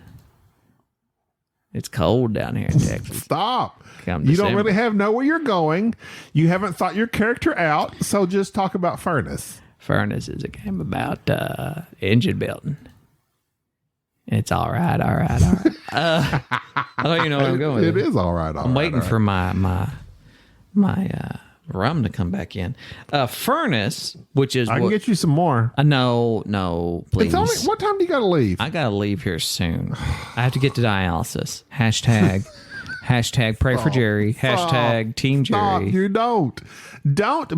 Speaker 3: It's cold down here in Texas.
Speaker 2: Stop.
Speaker 3: Come
Speaker 2: You don't
Speaker 3: December.
Speaker 2: really know where you're going. You haven't thought your character out, so just talk about furnace.
Speaker 3: Furnace is a game about engine building. It's all right. I don't even know where I'm going.
Speaker 2: It is all right.
Speaker 3: I'm waiting for my rum to come back in. Furnace, which is
Speaker 2: I can get you some more.
Speaker 3: No, please.
Speaker 2: It's only, what time do you got to leave?
Speaker 3: I gotta leave here soon. I have to get to dialysis. Hashtag pray for Jerry. Hashtag Team
Speaker 2: Stop.
Speaker 3: Jerry.
Speaker 2: You don't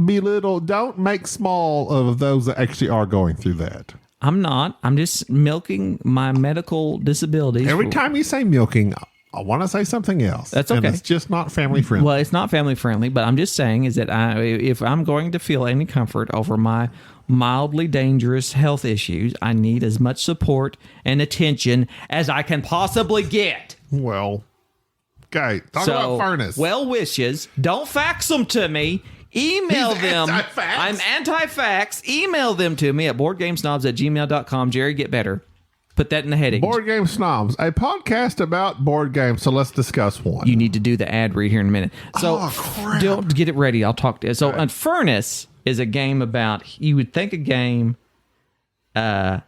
Speaker 2: belittle. Don't make small of those that actually are going through that.
Speaker 3: I'm not. I'm just milking my medical disabilities.
Speaker 2: Every time you say milking, I want to say something else.
Speaker 3: That's
Speaker 2: And
Speaker 3: okay.
Speaker 2: it's just not family friendly.
Speaker 3: Well, it's not family friendly, but I'm just saying is that if I'm going to feel any comfort over my mildly dangerous health issues, I need as much support and attention as I can possibly get.
Speaker 2: Well, okay. Talk about furnace.
Speaker 3: Well wishes. Don't fax them to me. Email
Speaker 2: He's
Speaker 3: them.
Speaker 2: anti-fax.
Speaker 3: I'm anti-fax. Email them to me at boardgamesnobs@gmail.com. Jerry, get better. Put that in the heading.
Speaker 2: Board Game Snobs, a podcast about board games. So let's discuss one.
Speaker 3: You need to do the ad read here in a minute. So
Speaker 2: Oh, crap.
Speaker 3: don't get it ready. I'll talk to you. So Furnace is a game about, you would think that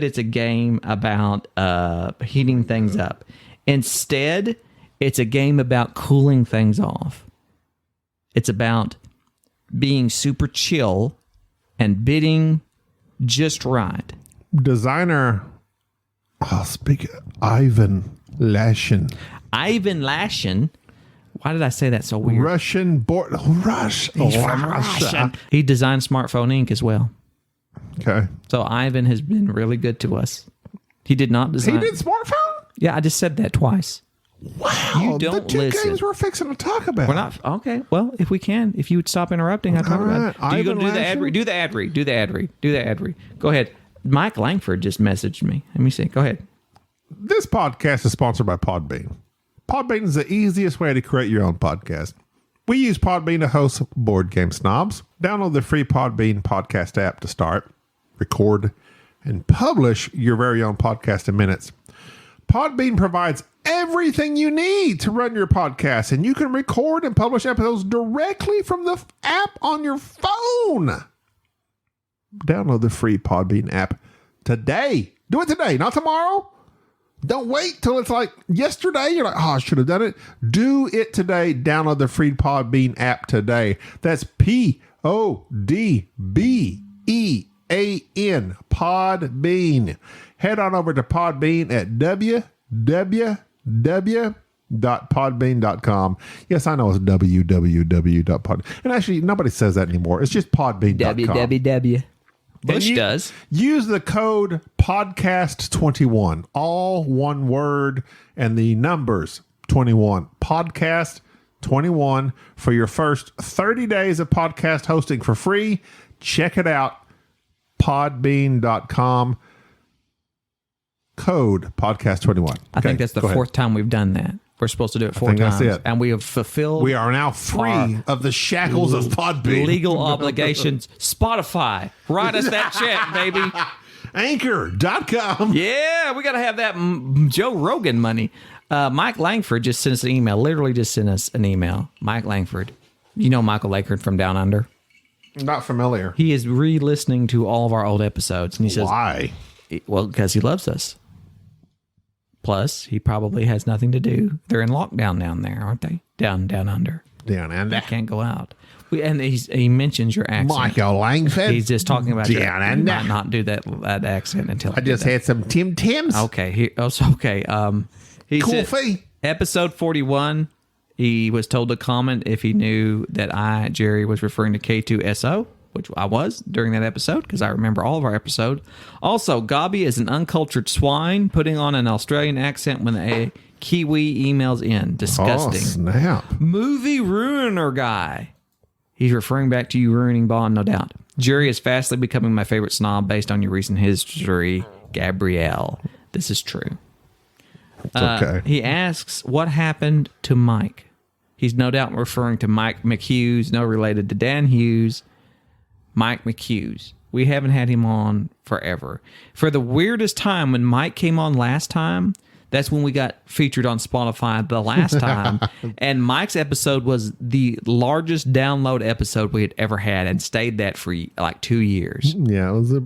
Speaker 3: it's a game about heating things up. Instead, it's a game about cooling things off. It's about being super chill and bidding just right.
Speaker 2: Designer, Ivan Lashin.
Speaker 3: Ivan Lashin. Why did I say that so weird?
Speaker 2: Russian board.
Speaker 3: He's from Russia. He designed Smartphone Inc. as well.
Speaker 2: Okay.
Speaker 3: So Ivan has been really good to us. He did not
Speaker 2: He
Speaker 3: design.
Speaker 2: did smartphone?
Speaker 3: Yeah, I just said that twice.
Speaker 2: Wow.
Speaker 3: You don't
Speaker 2: the two
Speaker 3: listen.
Speaker 2: games we're fixing to talk about.
Speaker 3: We're not okay. Well, if we can, if you would stop interrupting, I talk about it. Do you go
Speaker 2: Ivan
Speaker 3: do the ad
Speaker 2: Lashin?
Speaker 3: read? Do the ad read. Do the ad read. Do the ad read. Go ahead. Mike Langford just messaged me. Let me see. Go ahead.
Speaker 2: This podcast is sponsored by Podbean. Podbean is the easiest way to create your own podcast. We use Podbean to host Board Game Snobs. Download the free Podbean podcast app to start, record, and publish your very own podcast in minutes. Podbean provides everything you need to run your podcast, and you can record and publish episodes directly from the app on your phone. Download the free Podbean app today. Do it today, not tomorrow. Don't wait till it's like yesterday. You're like, oh, I should have done it. Do it today. Download the free Podbean app today. That's Podbean. Podbean. Head on over to Podbean at www.podbean.com. Yes, I know it's www.pod. And actually, nobody says that anymore. It's just podbean.com.
Speaker 3: www. Bush does.
Speaker 2: Use the code podcast21, all one word, and the numbers 21. Podcast 21 for your first 30 days of podcast hosting for free. Check it out. Podbean.com. Code podcast 21.
Speaker 3: I think that's the fourth time we've done that. We're supposed to do it four times.
Speaker 2: That's it.
Speaker 3: And we have fulfilled.
Speaker 2: We are now free of the shackles of Podbean.
Speaker 3: Legal obligations. Spotify. Write us that check, baby.
Speaker 2: Anchor.com.
Speaker 3: Yeah, we got to have that Joe Rogan money. Mike Langford just sent us an email. Literally just sent us an email. Mike Langford. You know Michael Langford from Down Under?
Speaker 2: Not familiar.
Speaker 3: He is re-listening to all of our old episodes. And he says,
Speaker 2: why?
Speaker 3: Well, because he loves us. Plus, he probably has nothing to do. They're in lockdown down there, aren't they? Down under.
Speaker 2: Down under.
Speaker 3: They can't go out. And he mentions your accent.
Speaker 2: Michael Langford.
Speaker 3: He's just talking about your
Speaker 2: Down
Speaker 3: accent.
Speaker 2: under.
Speaker 3: Might not do that accent until
Speaker 2: I just had some Tim Tams.
Speaker 3: Okay. He said,
Speaker 2: Coffee.
Speaker 3: episode 41, he was told to comment if he knew that Jerry, was referring to K2SO, which I was during that episode because I remember all of our episode. Also, Gobby is an uncultured swine putting on an Australian accent when a Kiwi emails in. Disgusting.
Speaker 2: Oh, snap.
Speaker 3: Movie ruiner guy. He's referring back to you ruining Bond, no doubt. Jerry is fastly becoming my favorite snob based on your recent history, Gabrielle. This is true.
Speaker 2: It's okay.
Speaker 3: He asks, what happened to Mike? He's no doubt referring to Mike McHughes, no related to Dan Hughes. Mike McHughes. We haven't had him on forever. For the weirdest time, when Mike came on last time, that's when we got featured on Spotify the last time. And Mike's episode was the largest download episode we had ever had and stayed that for like 2 years.
Speaker 2: Yeah, it was a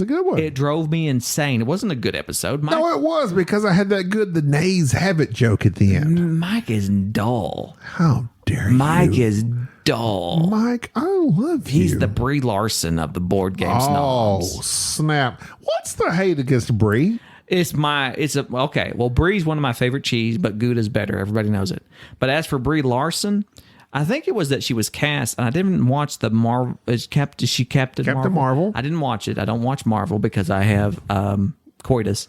Speaker 2: good one.
Speaker 3: It drove me insane. It wasn't a good episode. Mike,
Speaker 2: No, it was because I had that good the nays have it joke at the end.
Speaker 3: Mike is dull.
Speaker 2: How dare you?
Speaker 3: Mike is dull.
Speaker 2: Mike, I love you.
Speaker 3: He's the Brie Larson of the board game
Speaker 2: Oh,
Speaker 3: snobs.
Speaker 2: snap. What's the hate against Brie?
Speaker 3: Okay. Well, Brie's one of my favorite cheese, but Gouda's better. Everybody knows it. But as for Brie Larson, I think it was that she was cast, and I didn't watch the Marvel. Is she Captain
Speaker 2: Marvel?
Speaker 3: I didn't watch it. I don't watch Marvel because I have coitus.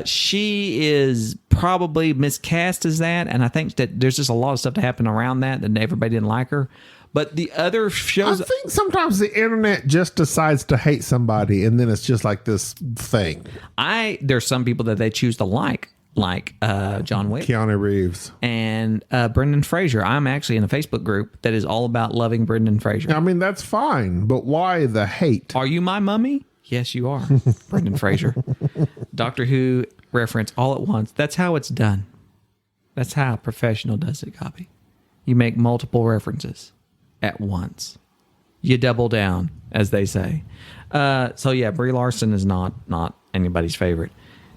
Speaker 3: She is probably miscast as that, and I think that there's just a lot of stuff to happen around that, and everybody didn't like her. But the other shows,
Speaker 2: I think sometimes the internet just decides to hate somebody, and then it's just like this thing.
Speaker 3: There's some people that they choose to like John Wick,
Speaker 2: Keanu Reeves,
Speaker 3: and Brendan Fraser. I'm actually in a Facebook group that is all about loving Brendan Fraser.
Speaker 2: I mean, that's fine, but why the hate?
Speaker 3: Are you my mummy? Yes, you are, Brendan Fraser. Doctor Who reference all at once. That's how it's done. That's how a professional does it, Gobby. You make multiple references at once. You double down, as they say. So yeah, Brie Larson is not anybody's favorite.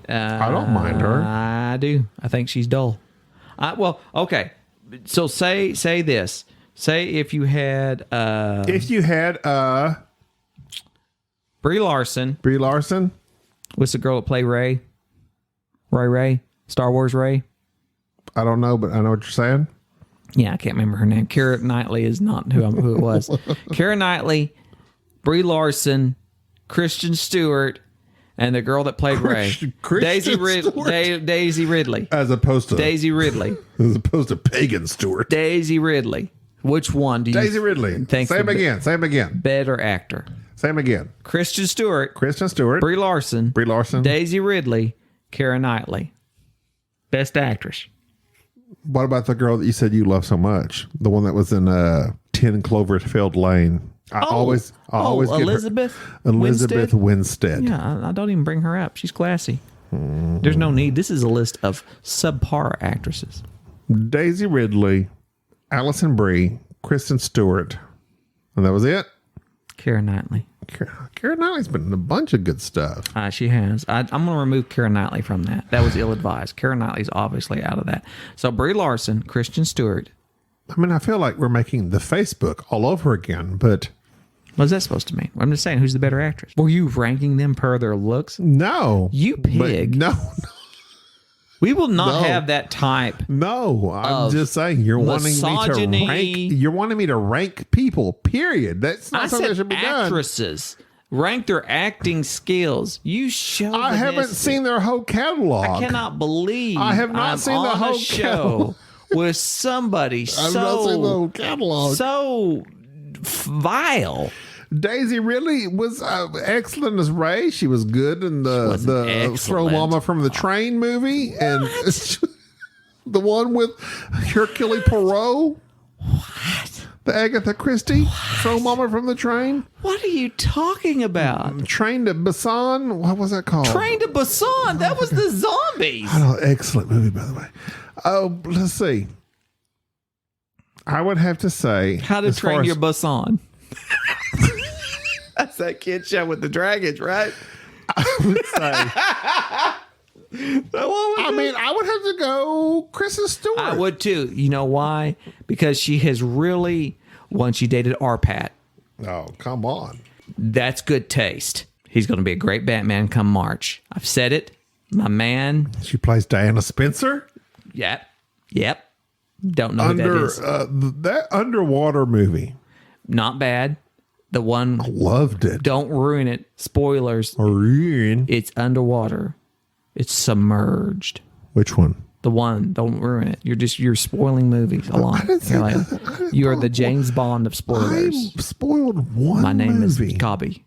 Speaker 2: I don't mind her.
Speaker 3: I do. I think she's dull. Well, okay. So say this. Say if you had Brie Larson.
Speaker 2: Brie Larson.
Speaker 3: What's the girl that played Ray? Ray? Star Wars Ray?
Speaker 2: I don't know, but I know what you're saying.
Speaker 3: Yeah, I can't remember her name. Keira Knightley is not who it was. Keira Knightley, Brie Larson, Kristen Stewart, And the girl that played Ray, Daisy Ridley,
Speaker 2: as opposed to
Speaker 3: Daisy Ridley,
Speaker 2: Pagan Stewart.
Speaker 3: Daisy Ridley. Which one do you
Speaker 2: Daisy Ridley.
Speaker 3: think?
Speaker 2: Say him again. Say him again.
Speaker 3: Better actor.
Speaker 2: Say him again.
Speaker 3: Kristen Stewart,
Speaker 2: Brie Larson.
Speaker 3: Daisy Ridley, Keira Knightley. Best actress.
Speaker 2: What about the girl that you said you love so much? The one that was in 10 Cloverfield Lane. I always get
Speaker 3: Elizabeth
Speaker 2: Winstead.
Speaker 3: Yeah, I don't even bring her up. She's classy. There's no need. This is a list of subpar actresses.
Speaker 2: Daisy Ridley, Alison Brie, Kristen Stewart, and that was it.
Speaker 3: Keira Knightley.
Speaker 2: Keira Knightley's been in a bunch of good stuff.
Speaker 3: She has. I'm going to remove Keira Knightley from that. That was ill-advised. Keira Knightley's obviously out of that. So Brie Larson, Kristen Stewart.
Speaker 2: I mean, I feel like we're making the Facebook all over again, but...
Speaker 3: What's that supposed to mean? I'm just saying, who's the better actress? Were you ranking them per their looks?
Speaker 2: No.
Speaker 3: You pig.
Speaker 2: No.
Speaker 3: We will not have that type.
Speaker 2: No, I'm just saying you're wanting me to rank people. Period. That's not something that should be done.
Speaker 3: Actresses. Rank their acting skills. You show.
Speaker 2: I haven't seen their whole catalog.
Speaker 3: I cannot believe
Speaker 2: I have not seen the whole
Speaker 3: show with somebody
Speaker 2: I've not seen the whole catalog.
Speaker 3: So vile.
Speaker 2: Daisy really was excellent as Ray. She was good in the Throw Mama from the Train movie. What? And the one with Hercule Poirot.
Speaker 3: What?
Speaker 2: The Agatha Christie. Throw Mama from the Train.
Speaker 3: What are you talking about?
Speaker 2: Train to Busan. What was that called?
Speaker 3: Train to Busan. That was the zombies.
Speaker 2: I know. Excellent movie, by the way. Oh, let's see. I would have to say...
Speaker 3: How to Train Your Busan. That's that kid show with the dragons, right?
Speaker 2: I would say... I would have to go Kristen Stewart.
Speaker 3: I would too. You know why? Because she has really, once she dated Arpat.
Speaker 2: Oh, come on.
Speaker 3: That's good taste. He's going to be a great Batman come March. I've said it. My man.
Speaker 2: She plays Diana Spencer?
Speaker 3: Yep. Don't know who that is.
Speaker 2: That underwater movie.
Speaker 3: Not bad. The one.
Speaker 2: I loved it.
Speaker 3: Don't ruin it. Spoilers. It's underwater. It's submerged.
Speaker 2: Which one?
Speaker 3: The one. Don't ruin it. You're spoiling movies a lot. You're the James Bond of spoilers.
Speaker 2: I spoiled one.
Speaker 3: My name
Speaker 2: movie.
Speaker 3: is Gobby.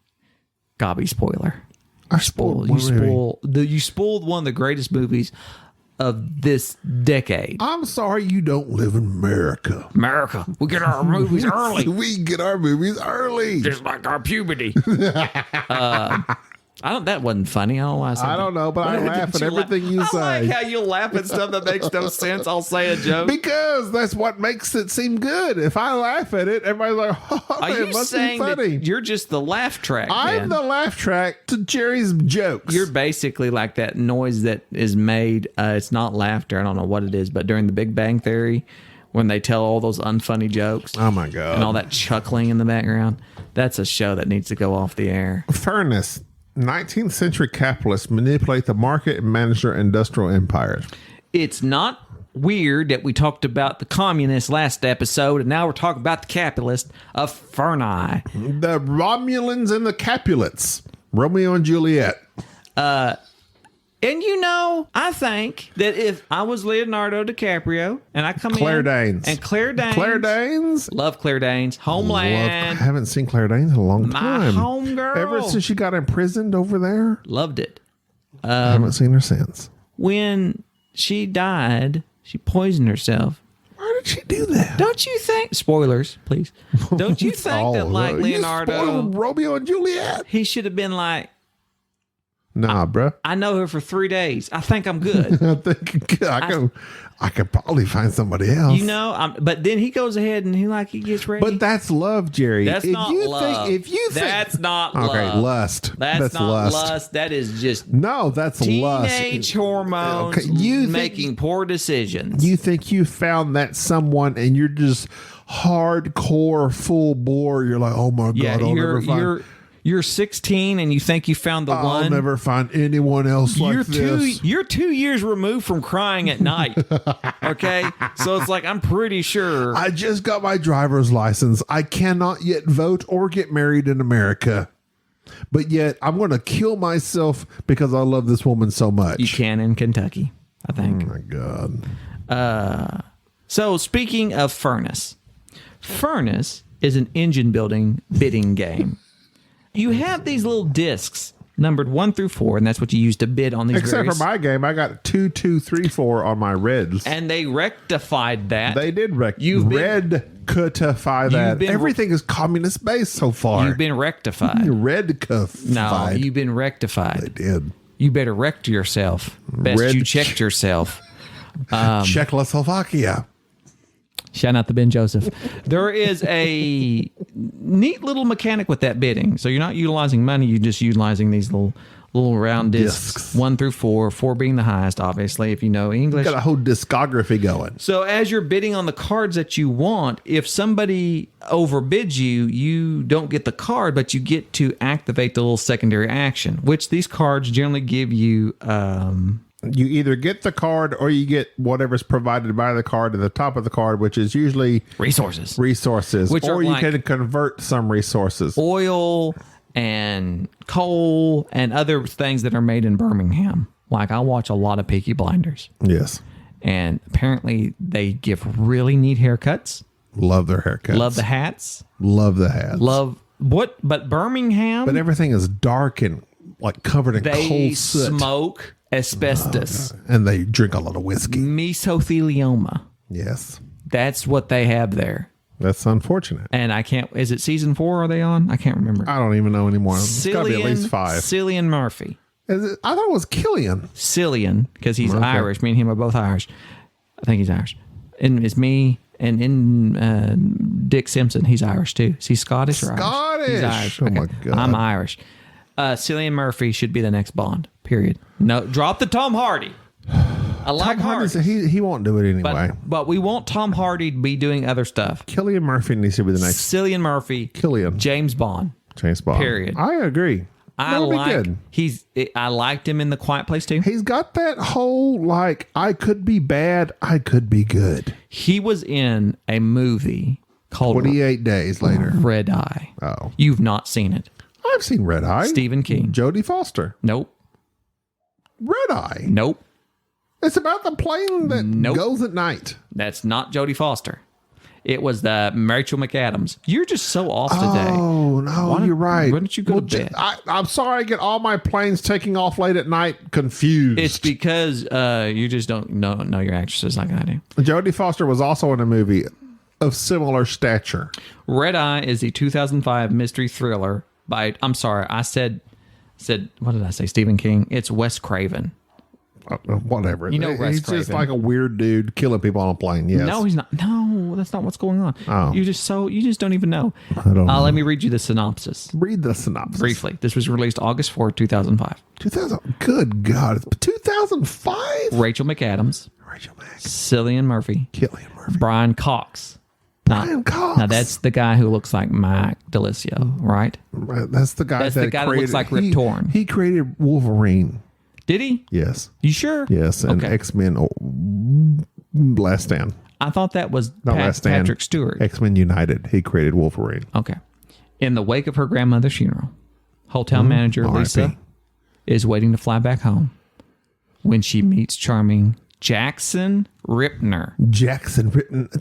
Speaker 3: Gobby spoiler.
Speaker 2: I spoiled
Speaker 3: You spoiled one of the greatest movies of this decade.
Speaker 2: I'm sorry you don't live in America.
Speaker 3: America. We get our movies early.
Speaker 2: We get our movies early.
Speaker 3: Just like our puberty. That wasn't funny. I don't know why I said
Speaker 2: I don't know, but I laugh at everything you say.
Speaker 3: I like how you laugh at stuff that makes no sense. I'll say a joke.
Speaker 2: Because that's what makes it seem good. If I laugh at it, everybody's like, oh,
Speaker 3: are you saying that you're just the laugh track?
Speaker 2: I'm the laugh track to Jerry's jokes.
Speaker 3: You're basically like that noise that is made. It's not laughter. I don't know what it is, but during the Big Bang Theory, when they tell all those unfunny jokes.
Speaker 2: Oh, my God.
Speaker 3: And all that chuckling in the background. That's a show that needs to go off the air.
Speaker 2: Fairness. 19th century capitalists manipulate the market and manage their industrial empires.
Speaker 3: It's not weird that we talked about the communists last episode, and now we're talking about the capitalists of Ferni.
Speaker 2: The Romulans and the Capulets. Romeo and Juliet.
Speaker 3: And I think that if I was Leonardo DiCaprio and I come
Speaker 2: Claire
Speaker 3: in
Speaker 2: Danes.
Speaker 3: and Claire Danes.
Speaker 2: Claire Danes?
Speaker 3: Love Claire Danes. Homeland.
Speaker 2: I haven't seen Claire Danes in a long time.
Speaker 3: My homegirl.
Speaker 2: Ever since she got imprisoned over there.
Speaker 3: Loved it.
Speaker 2: I haven't seen her since.
Speaker 3: When she died, she poisoned herself.
Speaker 2: Why did she do that?
Speaker 3: Don't you think? Spoilers, please. Don't you think that Leonardo.
Speaker 2: You spoiled Romeo and Juliet.
Speaker 3: He should have been like,
Speaker 2: nah, bruh.
Speaker 3: I know her for 3 days. I think I'm good.
Speaker 2: I could probably find somebody else.
Speaker 3: But then he goes ahead and he gets ready.
Speaker 2: But that's love, Jerry.
Speaker 3: That's not love. That's not love.
Speaker 2: Okay, lust.
Speaker 3: That's not lust. That is just
Speaker 2: that's lust.
Speaker 3: Teenage hormones making poor decisions.
Speaker 2: You think you found that someone and you're just hardcore full bore. You're like, oh my God, I'll never find...
Speaker 3: You're 16 and you think you found the one.
Speaker 2: I'll never find anyone else like this.
Speaker 3: You're 2 years removed from crying at night. Okay? So it's like, I'm pretty sure.
Speaker 2: I just got my driver's license. I cannot yet vote or get married in America. but yet I'm going to kill myself because I love this woman so much.
Speaker 3: You can in Kentucky, I think.
Speaker 2: Oh my God.
Speaker 3: So speaking of Furnace is an engine building bidding game. You have these little discs numbered 1 through 4, and that's what you use to bid on these.
Speaker 2: Except for my game, I got 2, 2, 3, 4 on my reds.
Speaker 3: And they rectified that.
Speaker 2: They did rectify that. Everything is communist based so far.
Speaker 3: You've been rectified. No, you've been rectified.
Speaker 2: They did.
Speaker 3: You better wreck yourself. Best you checked yourself.
Speaker 2: Czechoslovakia.
Speaker 3: Shout out to Ben Joseph. There is a neat little mechanic with that bidding. So you're not utilizing money. You're just utilizing these little round discs. 1 through 4. 4 being the highest, obviously, if you know English.
Speaker 2: Got a whole discography going.
Speaker 3: So as you're bidding on the cards that you want, if somebody overbids you, you don't get the card, but you get to activate the little secondary action, which these cards generally give you...
Speaker 2: You either get the card or you get whatever's provided by the card at the top of the card, which is usually
Speaker 3: resources,
Speaker 2: which or you can convert some resources,
Speaker 3: oil and coal and other things that are made in Birmingham. Like I watch a lot of Peaky Blinders.
Speaker 2: Yes,
Speaker 3: and apparently they give really neat haircuts.
Speaker 2: Love their haircuts.
Speaker 3: Love the hats.
Speaker 2: Love the hats.
Speaker 3: Love what? But Birmingham.
Speaker 2: But everything is dark and like covered in coal soot.
Speaker 3: They smoke asbestos.
Speaker 2: And they drink a lot of whiskey.
Speaker 3: Mesothelioma.
Speaker 2: Yes.
Speaker 3: That's what they have there.
Speaker 2: That's unfortunate.
Speaker 3: And I can't... Is it season 4 are they on? I can't remember.
Speaker 2: I don't even know anymore. It's got to be at least 5.
Speaker 3: Cillian Murphy.
Speaker 2: I thought it was Killian.
Speaker 3: Cillian, because he's Irish. Me and him are both Irish. I think he's Irish. And it's me... And in Dick Simpson, he's Irish too. Is he Scottish or Irish?
Speaker 2: Scottish.
Speaker 3: He's Irish.
Speaker 2: Oh my God.
Speaker 3: I'm Irish. Cillian Murphy should be the next Bond. Period. No, drop the Tom Hardy. I like Hardy.
Speaker 2: He won't do it anyway.
Speaker 3: But we want Tom Hardy to be doing other stuff.
Speaker 2: Cillian Murphy needs to be the next.
Speaker 3: Cillian Murphy. James Bond.
Speaker 2: Period. I agree. I
Speaker 3: liked him in The Quiet Place too.
Speaker 2: He's got that whole like I could be bad, I could be good.
Speaker 3: He was in a movie called
Speaker 2: 28 Days Later.
Speaker 3: Red Eye.
Speaker 2: Oh.
Speaker 3: You've not seen it.
Speaker 2: I've seen Red Eye.
Speaker 3: Stephen King.
Speaker 2: Jodie Foster.
Speaker 3: Nope.
Speaker 2: Red Eye.
Speaker 3: Nope.
Speaker 2: It's about the plane that goes at night.
Speaker 3: That's not Jodie Foster. It was the Rachel McAdams. You're just so off today.
Speaker 2: Oh, no, you're right.
Speaker 3: Why don't you go to bed?
Speaker 2: I'm sorry I get all my planes taking off late at night confused.
Speaker 3: It's because you just don't know your actresses like I do.
Speaker 2: Jodie Foster was also in a movie of similar stature.
Speaker 3: Red Eye is the 2005 mystery thriller by, I'm sorry, I said, what did I say? Stephen King. It's Wes Craven.
Speaker 2: Whatever.
Speaker 3: You know Wes
Speaker 2: He's
Speaker 3: Craven.
Speaker 2: just like a weird dude killing people on a plane. Yes.
Speaker 3: No, he's not. No, that's not what's going on.
Speaker 2: Oh.
Speaker 3: You just don't even know.
Speaker 2: I don't know.
Speaker 3: Let me read you the synopsis.
Speaker 2: Read the synopsis.
Speaker 3: Briefly. This was released August 4, 2005.
Speaker 2: 2000. Good God. It's 2005?
Speaker 3: Rachel McAdams. Cillian Murphy. Brian Cox.
Speaker 2: Brian Cox.
Speaker 3: Now that's the guy who looks like Mike DeLisio, right?
Speaker 2: That's the guy
Speaker 3: that looks like Rip Torn.
Speaker 2: He created Wolverine.
Speaker 3: Did he?
Speaker 2: Yes.
Speaker 3: You sure?
Speaker 2: Yes. And X-Men Last Stand.
Speaker 3: I thought that was Patrick Stewart.
Speaker 2: X-Men United. He created Wolverine.
Speaker 3: Okay. In the wake of her grandmother's funeral, hotel manager Lisa is waiting to fly back home when she meets charming Jackson Ripner.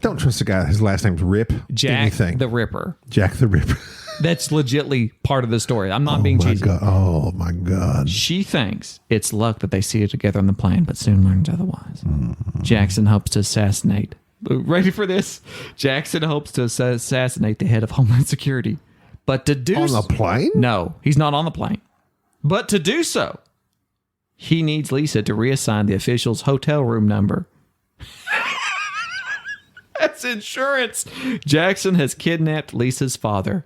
Speaker 2: Don't trust the guy. His last name's Rip.
Speaker 3: Jack the Ripper.
Speaker 2: Jack the Ripper.
Speaker 3: That's legitly part of the story. I'm not being cheesy.
Speaker 2: Oh my God.
Speaker 3: She thinks it's luck that they see it together on the plane, but soon learns otherwise. Jackson hopes to assassinate. Ready for this? Jackson hopes to assassinate the head of Homeland Security. But to do
Speaker 2: on the plane?
Speaker 3: No, he's not on the plane. But to do so, he needs Lisa to reassign the official's hotel room number. That's insurance. Jackson has kidnapped Lisa's father,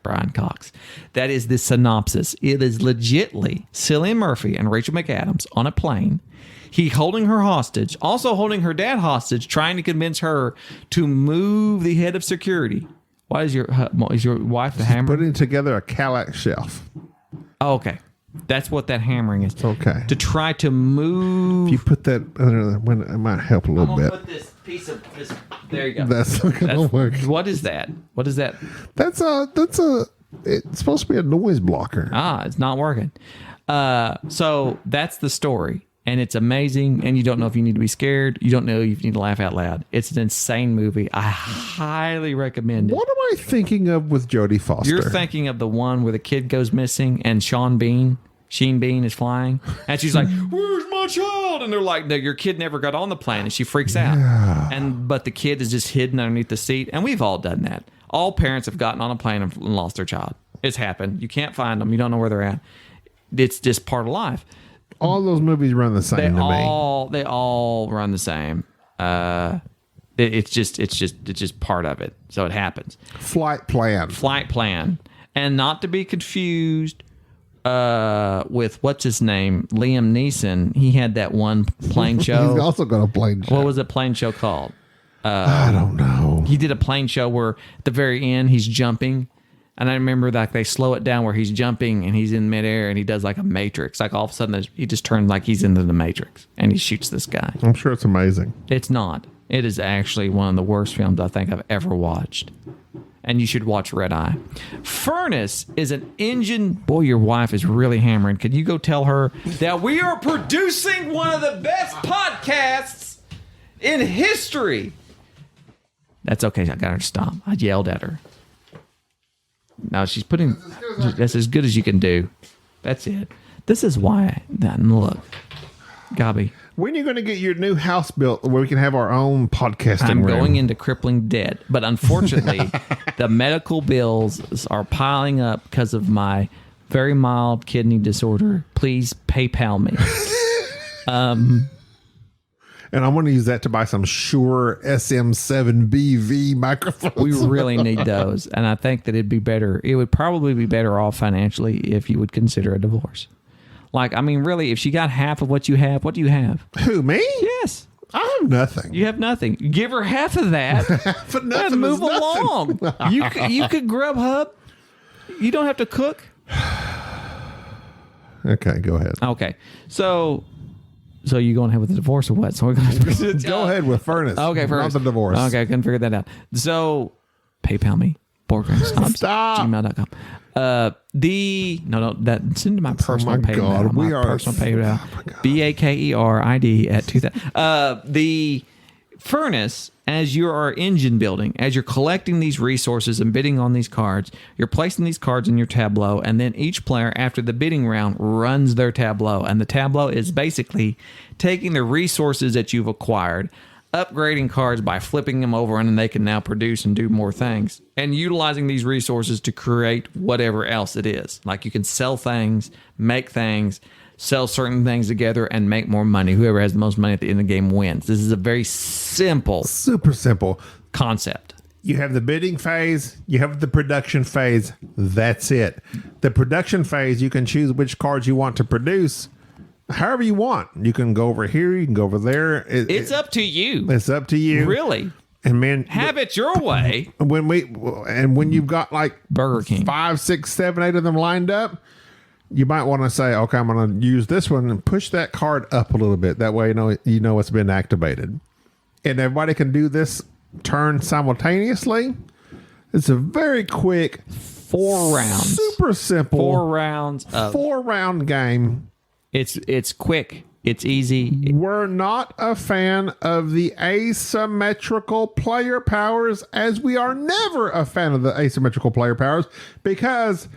Speaker 3: Brian Cox. That is the synopsis. It is legitly Cillian Murphy and Rachel McAdams on a plane. He holding her hostage, also holding her dad hostage, trying to convince her to move the head of security. Why is your wife the hammer?
Speaker 2: Putting together a Cadillac shelf.
Speaker 3: Oh, okay. That's what that hammering is.
Speaker 2: Okay.
Speaker 3: To try to move.
Speaker 2: If you put that, it might help a little bit.
Speaker 3: Put this piece of this. There you go.
Speaker 2: That's not gonna work.
Speaker 3: What is that? What is that?
Speaker 2: That's a It's supposed to be a noise blocker.
Speaker 3: It's not working. So that's the story. And it's amazing. And you don't know if you need to be scared. You don't know if you need to laugh out loud. It's an insane movie. I highly recommend it.
Speaker 2: What am I thinking of with Jodie Foster?
Speaker 3: You're thinking of the one where the kid goes missing and Sheen Bean is flying. And she's like, where's my child? And they're like, no, your kid never got on the plane. And she freaks out. But the kid is just hidden underneath the seat. And we've all done that. All parents have gotten on a plane and lost their child. It's happened. You can't find them. You don't know where they're at. It's just part of life.
Speaker 2: All those movies run the same to me.
Speaker 3: They all run the same. It's just part of it. So it happens.
Speaker 2: Flight Plan.
Speaker 3: And not to be confused with what's his name, Liam Neeson. He had that one plane show.
Speaker 2: He's also got a plane show.
Speaker 3: What was the plane show called?
Speaker 2: I don't know.
Speaker 3: He did a plane show where at the very end he's jumping. And I remember like they slow it down where he's jumping and he's in midair and he does like a Matrix. Like all of a sudden he just turns like he's into the Matrix and he shoots this guy.
Speaker 2: I'm sure it's amazing.
Speaker 3: It's not. It is actually one of the worst films I think I've ever watched. And you should watch Red Eye. Furnace is an engine. Boy, your wife is really hammering. Can you go tell her that we are producing one of the best podcasts in history? That's okay. I got her to stop. I yelled at her. Now she's putting. That's as good as you can do. That's it. This is why. Look, Gabi.
Speaker 2: When are you going to get your new house built where we can have our own podcasting
Speaker 3: I'm
Speaker 2: room?
Speaker 3: going into crippling debt, but unfortunately, the medical bills are piling up because of my very mild kidney disorder. Please PayPal me.
Speaker 2: And I'm going to use that to buy some Shure SM7BV microphones.
Speaker 3: We really need those. And I think that it'd be better. It would probably be better off financially if you would consider a divorce. Like, I mean, really, if she got half of what you have, what do you have?
Speaker 2: Who, me?
Speaker 3: Yes.
Speaker 2: I have nothing.
Speaker 3: You have nothing. Give her half of that
Speaker 2: But nothing
Speaker 3: and move
Speaker 2: is nothing.
Speaker 3: along. You could Grubhub. You don't have to cook.
Speaker 2: Okay, go ahead.
Speaker 3: Okay. So you going ahead with the divorce or what? So we're going to
Speaker 2: Go ahead with Furnace.
Speaker 3: Okay,
Speaker 2: Not the divorce.
Speaker 3: Okay, I couldn't figure that out. So PayPal me.
Speaker 2: Stop.
Speaker 3: gmail.com. Send to my personal PayPal.
Speaker 2: God, we
Speaker 3: my
Speaker 2: are
Speaker 3: personal PayPal. BAKERID at 2000. The Furnace, as you are engine building, as you're collecting these resources and bidding on these cards, you're placing these cards in your tableau, and then each player, after the bidding round, runs their tableau. And the tableau is basically taking the resources that you've acquired, upgrading cards by flipping them over, and then they can now produce and do more things, and utilizing these resources to create whatever else it is. Like you can sell things, make things, sell certain things together, and make more money. Whoever has the most money at the end of the game wins. This is a very
Speaker 2: super simple
Speaker 3: concept.
Speaker 2: You have the bidding phase, you have the production phase. That's it. The production phase, you can choose which cards you want to produce however you want. You can go over here, you can go over there.
Speaker 3: It's up to you.
Speaker 2: It's up to you.
Speaker 3: Really.
Speaker 2: And man,
Speaker 3: have it your way.
Speaker 2: When you've got like
Speaker 3: Burger King
Speaker 2: 5, 6, 7, 8 of them lined up, you might want to say, okay, I'm going to use this one and push that card up a little bit. That way, you know it's been activated. And everybody can do this turn simultaneously. It's a very quick
Speaker 3: 4 rounds.
Speaker 2: Super simple
Speaker 3: 4 rounds.
Speaker 2: 4-round game.
Speaker 3: It's quick. It's easy.
Speaker 2: We're not a fan of the asymmetrical player powers, as we are never a fan of the asymmetrical player powers, because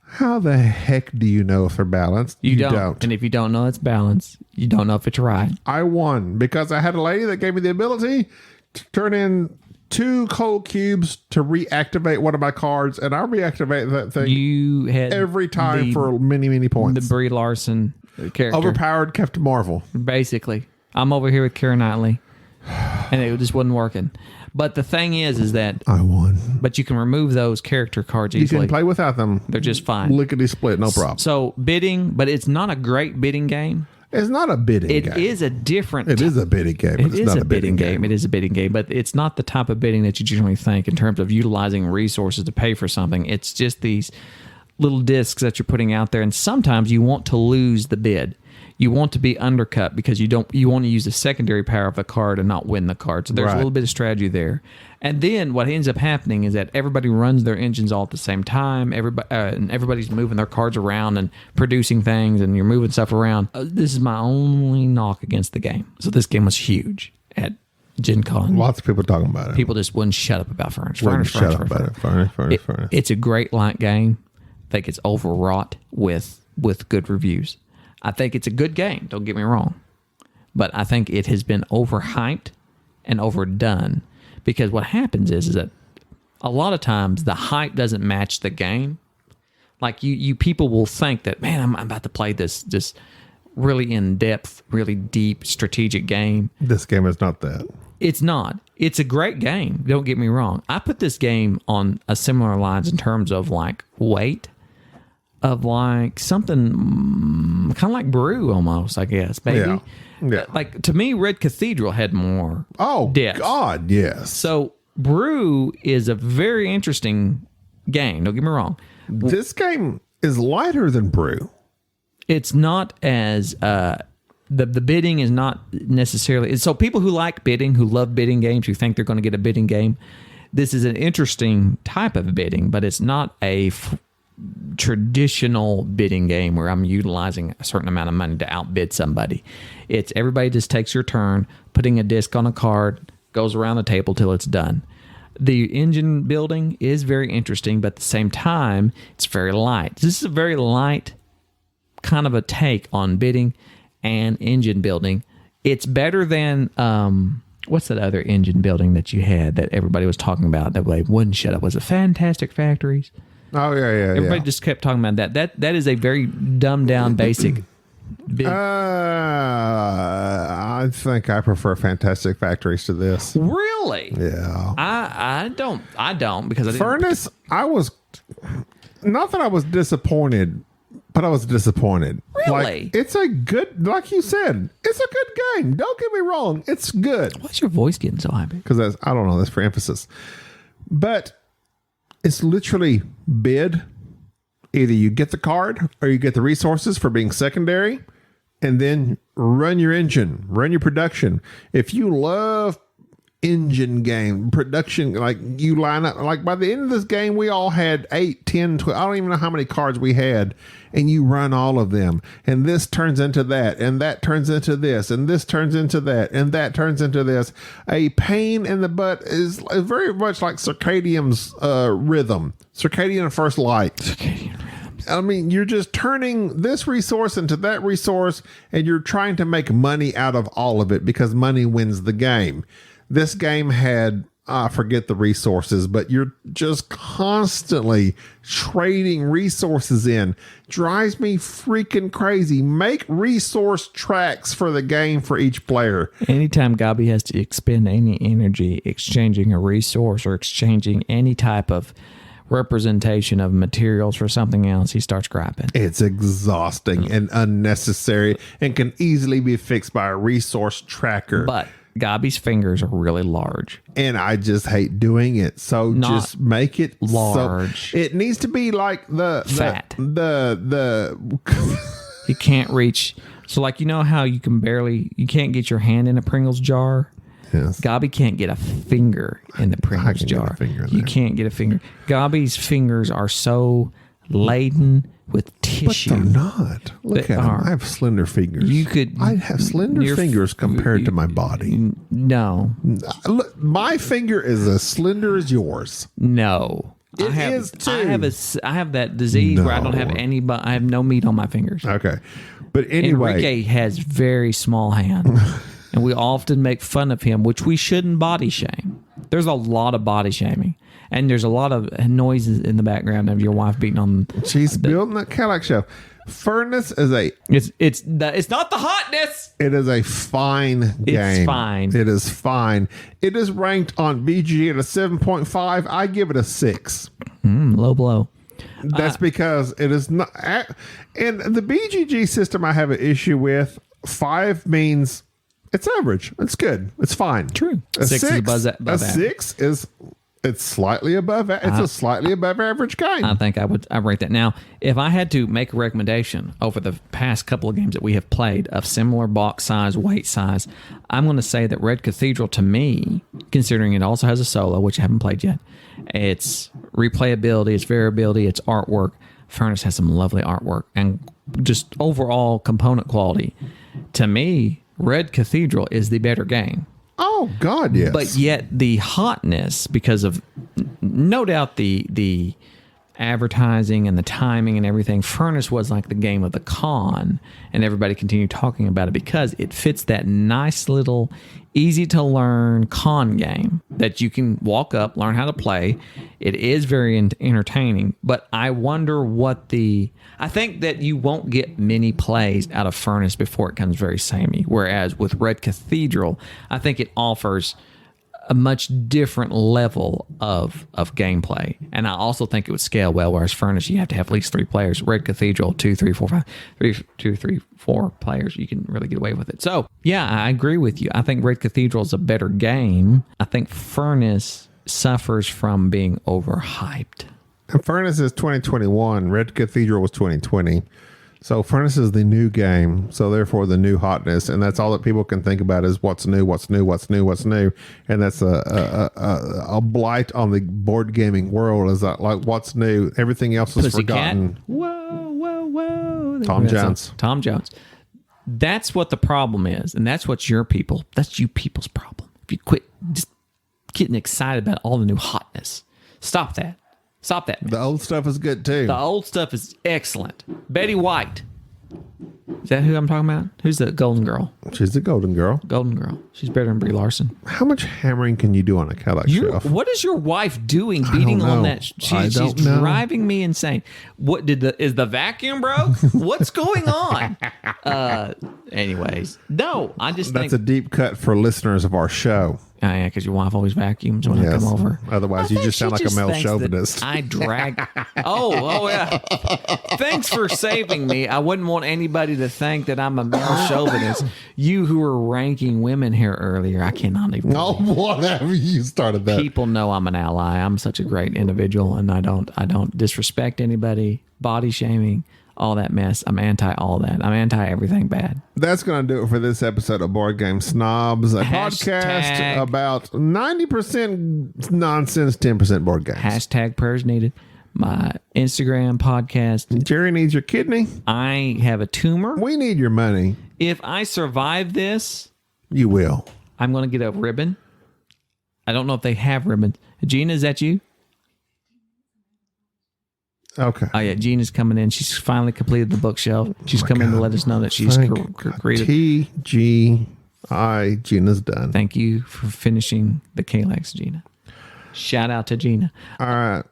Speaker 2: how the heck do you know if they're balanced?
Speaker 3: You don't. And if you don't know it's balanced, you don't know if it's right.
Speaker 2: I won because I had a lady that gave me the ability to turn in 2 cold cubes to reactivate one of my cards, and I reactivate that thing
Speaker 3: you had
Speaker 2: every time for many, many points.
Speaker 3: The Brie Larson character.
Speaker 2: Overpowered Captain Marvel.
Speaker 3: Basically. I'm over here with Keira Knightley, and it just wasn't working. But the thing is that
Speaker 2: I won.
Speaker 3: But you can remove those character cards easily.
Speaker 2: You can play without them.
Speaker 3: They're just fine.
Speaker 2: Lickety split, no problem.
Speaker 3: So bidding, but it's not a great bidding game.
Speaker 2: It's not a bidding game.
Speaker 3: It is a different.
Speaker 2: It is a bidding game.
Speaker 3: It is a bidding game. It is a bidding game, but it's not the type of bidding that you generally think in terms of utilizing resources to pay for something. It's just these little discs that you're putting out there, and sometimes you want to lose the bid. You want to be undercut because you want to use the secondary power of the card and not win the card. So there's a little bit of strategy there. And then what ends up happening is that everybody runs their engines all at the same time. And everybody's moving their cards around and producing things, and you're moving stuff around. This is my only knock against the game. So this game was huge at Gen Con.
Speaker 2: Lots of people talking about it.
Speaker 3: People just wouldn't shut up about Furnace.
Speaker 2: Furnace.
Speaker 3: It's a great light game. I think it's overwrought with good reviews. I think it's a good game. Don't get me wrong. But I think it has been overhyped and overdone. Because what happens is that a lot of times the hype doesn't match the game. Like you people will think that, man, I'm about to play this really in-depth, really deep strategic game.
Speaker 2: This game is not that.
Speaker 3: It's not. It's a great game. Don't get me wrong. I put this game on a similar lines in terms of like weight of like something kind of like Brew almost, I guess, maybe.
Speaker 2: Yeah.
Speaker 3: Like to me, Red Cathedral had more depth.
Speaker 2: God, yes.
Speaker 3: So Brew is a very interesting game. Don't get me wrong.
Speaker 2: This game is lighter than Brew.
Speaker 3: It's not as the bidding is not necessarily. So people who like bidding, who love bidding games, who think they're going to get a bidding game, this is an interesting type of bidding, but it's not a traditional bidding game where I'm utilizing a certain amount of money to outbid somebody. It's everybody just takes your turn, putting a disc on a card, goes around the table till it's done. The engine building is very interesting, but at the same time, it's very light. This is a very light kind of a take on bidding and engine building. It's better than what's that other engine building that you had that everybody was talking about that they wouldn't shut up? Was it Fantastic Factories?
Speaker 2: Oh, yeah.
Speaker 3: Everybody just kept talking about that. That is a very dumbed down basic.
Speaker 2: I think I prefer Fantastic Factories to this.
Speaker 3: Really?
Speaker 2: Yeah.
Speaker 3: I don't because I didn't.
Speaker 2: Furnace, I was not that I was disappointed, but I was disappointed.
Speaker 3: Really?
Speaker 2: Like, it's a good, like you said, it's a good game. Don't get me wrong. It's good.
Speaker 3: Why's your voice getting so high?
Speaker 2: Because I don't know, that's for emphasis. But it's literally bid. Either you get the card or you get the resources for being secondary, and then run your engine, run your production. If you love engine game production, like you line up, like by the end of this game, we all had 8, 10, 12, I don't even know how many cards we had, and you run all of them. And this turns into that, and that turns into this, and this turns into that, and that turns into this. A pain in the butt is very much like Circadian's rhythm. Circadian First Light.
Speaker 3: Circadian rhythms.
Speaker 2: I mean, you're just turning this resource into that resource, and you're trying to make money out of all of it because money wins the game. This game had, I forget the resources, but you're just constantly trading resources in. Drives me freaking crazy. Make resource tracks for the game for each player.
Speaker 3: Anytime Gabi has to expend any energy exchanging a resource or exchanging any type of representation of materials for something else, he starts griping.
Speaker 2: It's exhausting and unnecessary and can easily be fixed by a resource tracker.
Speaker 3: But Gabi's fingers are really large.
Speaker 2: And I just hate doing it. So just make it
Speaker 3: large.
Speaker 2: So, it needs to be like the
Speaker 3: fat.
Speaker 2: The
Speaker 3: He can't reach. So like, you know how you can't get your hand in a Pringles jar?
Speaker 2: Yes.
Speaker 3: Gabi can't get a finger in the Pringles jar. You can't get a finger. Gabi's fingers are so laden with tissue.
Speaker 2: But they're not. Look at them. I have slender fingers. I have slender fingers compared to my body.
Speaker 3: No.
Speaker 2: Look, my finger is as slender as yours.
Speaker 3: No.
Speaker 2: It is too.
Speaker 3: I have that disease where I don't have I have no meat on my fingers.
Speaker 2: Okay. But anyway.
Speaker 3: Enrique has very small hands. And we often make fun of him, which we shouldn't body shame. There's a lot of body shaming. And there's a lot of noises in the background of your wife beating on.
Speaker 2: She's building that Cadillac shelf. Furnace is
Speaker 3: it's not the hotness.
Speaker 2: It is a fine game.
Speaker 3: It's fine.
Speaker 2: It is fine. It is ranked on BG at a 7.5. I give it a 6.
Speaker 3: Low blow.
Speaker 2: That's because it is not. And the BGG system I have an issue with. 5 means it's average. It's good. It's fine.
Speaker 3: True.
Speaker 2: A
Speaker 3: 6 is above
Speaker 2: a 6 is It's slightly above. It's a slightly above average game.
Speaker 3: I think I rate that. Now, if I had to make a recommendation over the past couple of games that we have played of similar box size, weight size, I'm going to say that Red Cathedral, to me, considering it also has a solo, which I haven't played yet, its replayability, its variability, its artwork. Furnace has some lovely artwork and just overall component quality. To me, Red Cathedral is the better game.
Speaker 2: Oh, God, yes.
Speaker 3: But yet the hotness, because of no doubt the advertising and the timing and everything, Furnace was like the game of the con, and everybody continued talking about it because it fits that nice little easy to learn con game that you can walk up, learn how to play. It is very entertaining, but I wonder I think that you won't get many plays out of Furnace before it becomes very samey, whereas with Red Cathedral, I think it offers a much different level of gameplay. And I also think it would scale well, whereas Furnace, you have to have at least 3 players. Red Cathedral, 2, 3, 4, 5, 2, 3, 4 players. You can really get away with it. So, yeah, I agree with you. I think Red Cathedral is a better game. I think Furnace suffers from being overhyped.
Speaker 2: And Furnace is 2021. Red Cathedral was 2020. So Furnace is the new game. So therefore the new hotness. And that's all that people can think about is what's new, what's new, what's new, what's new. And that's a blight on the board gaming world, is that like what's new. Everything else is forgotten.
Speaker 3: Whoa.
Speaker 2: Tom Jones.
Speaker 3: Tom Jones. That's what the problem is. And that's that's you people's problem. If you quit just getting excited about all the new hotness. Stop that.
Speaker 2: The old stuff is good too.
Speaker 3: The old stuff is excellent. Betty White. Is that who I'm talking about? Who's the golden girl?
Speaker 2: She's the golden girl.
Speaker 3: Golden girl. She's better than Brie Larson.
Speaker 2: How much hammering can you do on a Cadillac shelf?
Speaker 3: What is your wife doing beating on that? She's driving me insane. Is the vacuum broke? What's going on? Anyways, no, I just think
Speaker 2: that's a deep cut for listeners of our show.
Speaker 3: Oh, yeah, because your wife always vacuums when I come over.
Speaker 2: Otherwise, you just sound like a male chauvinist.
Speaker 3: I drag. Oh, yeah. Thanks for saving me. I wouldn't want anybody to think that I'm a male chauvinist. You who were ranking women here earlier, I cannot even.
Speaker 2: Oh, whatever. You started that.
Speaker 3: People know I'm an ally. I'm such a great individual, and I don't disrespect anybody, body shaming. All that mess. I'm anti all that. I'm anti everything bad.
Speaker 2: That's going to do it for this episode of Board Game Snobs, a podcast about 90% nonsense, 10% board games.
Speaker 3: Hashtag prayers needed. My Instagram podcast.
Speaker 2: Jerry needs your kidney.
Speaker 3: I have a tumor.
Speaker 2: We need your money.
Speaker 3: If I survive this,
Speaker 2: you will.
Speaker 3: I'm going to get a ribbon. I don't know if they have ribbons. Gina, is that you?
Speaker 2: Okay.
Speaker 3: Oh, yeah. Gina's coming in. She's finally completed the bookshelf. She's coming to let us know that she's created.
Speaker 2: TGI. Gina's done.
Speaker 3: Thank you for finishing the Kalex, Gina. Shout out to Gina.
Speaker 2: All right.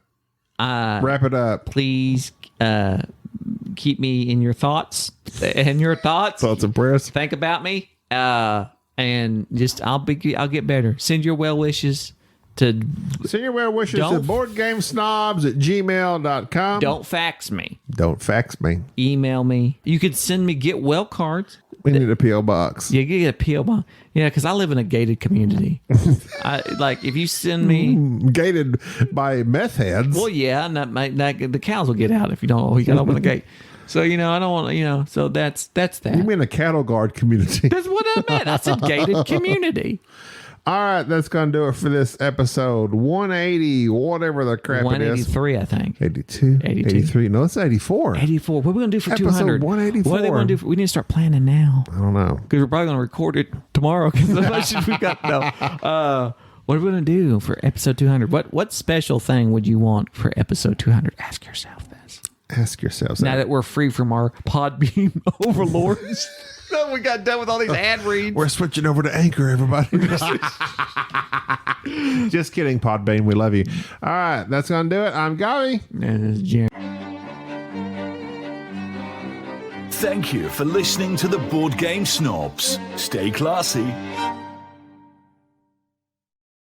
Speaker 2: Wrap it up.
Speaker 3: Please keep me in your thoughts. Thoughts
Speaker 2: and prayers.
Speaker 3: Think about me. And just I'll get better. Send your well wishes.
Speaker 2: Send your well wishes to boardgamesnobs@gmail.com.
Speaker 3: Don't fax me.
Speaker 2: Email me.
Speaker 3: You could send me get well cards.
Speaker 2: We need a P.O. box.
Speaker 3: Yeah, get a P.O. box. Yeah, because I live in a gated community. If you send me
Speaker 2: gated by meth heads.
Speaker 3: Well, yeah, the cows will get out if you don't. You got to open the gate. So I don't want. So that's that.
Speaker 2: You mean a cattle guard community?
Speaker 3: That's what I meant. That's a gated community.
Speaker 2: All right, that's going to do it for this episode 180, whatever the crap it is.
Speaker 3: 183, I think.
Speaker 2: 82, 83. No, it's 84.
Speaker 3: 84. What are we going to do for
Speaker 2: episode
Speaker 3: 200?
Speaker 2: 184.
Speaker 3: What are they going to do? We need to start planning now.
Speaker 2: I don't know.
Speaker 3: Because we're probably going to record it tomorrow. Because we got no. What are we going to do for episode 200? What special thing would you want for episode 200? Ask yourself this.
Speaker 2: Ask yourselves
Speaker 3: now that we're free from our Podbean overlords. We got done with all these ad reads.
Speaker 2: We're switching over to Anchor, everybody. Just kidding, Podbean. We love you. All right, that's going to do it. I'm Gavi.
Speaker 3: And this is Jerry.
Speaker 1: Thank you for listening to the Board Game Snobs. Stay classy.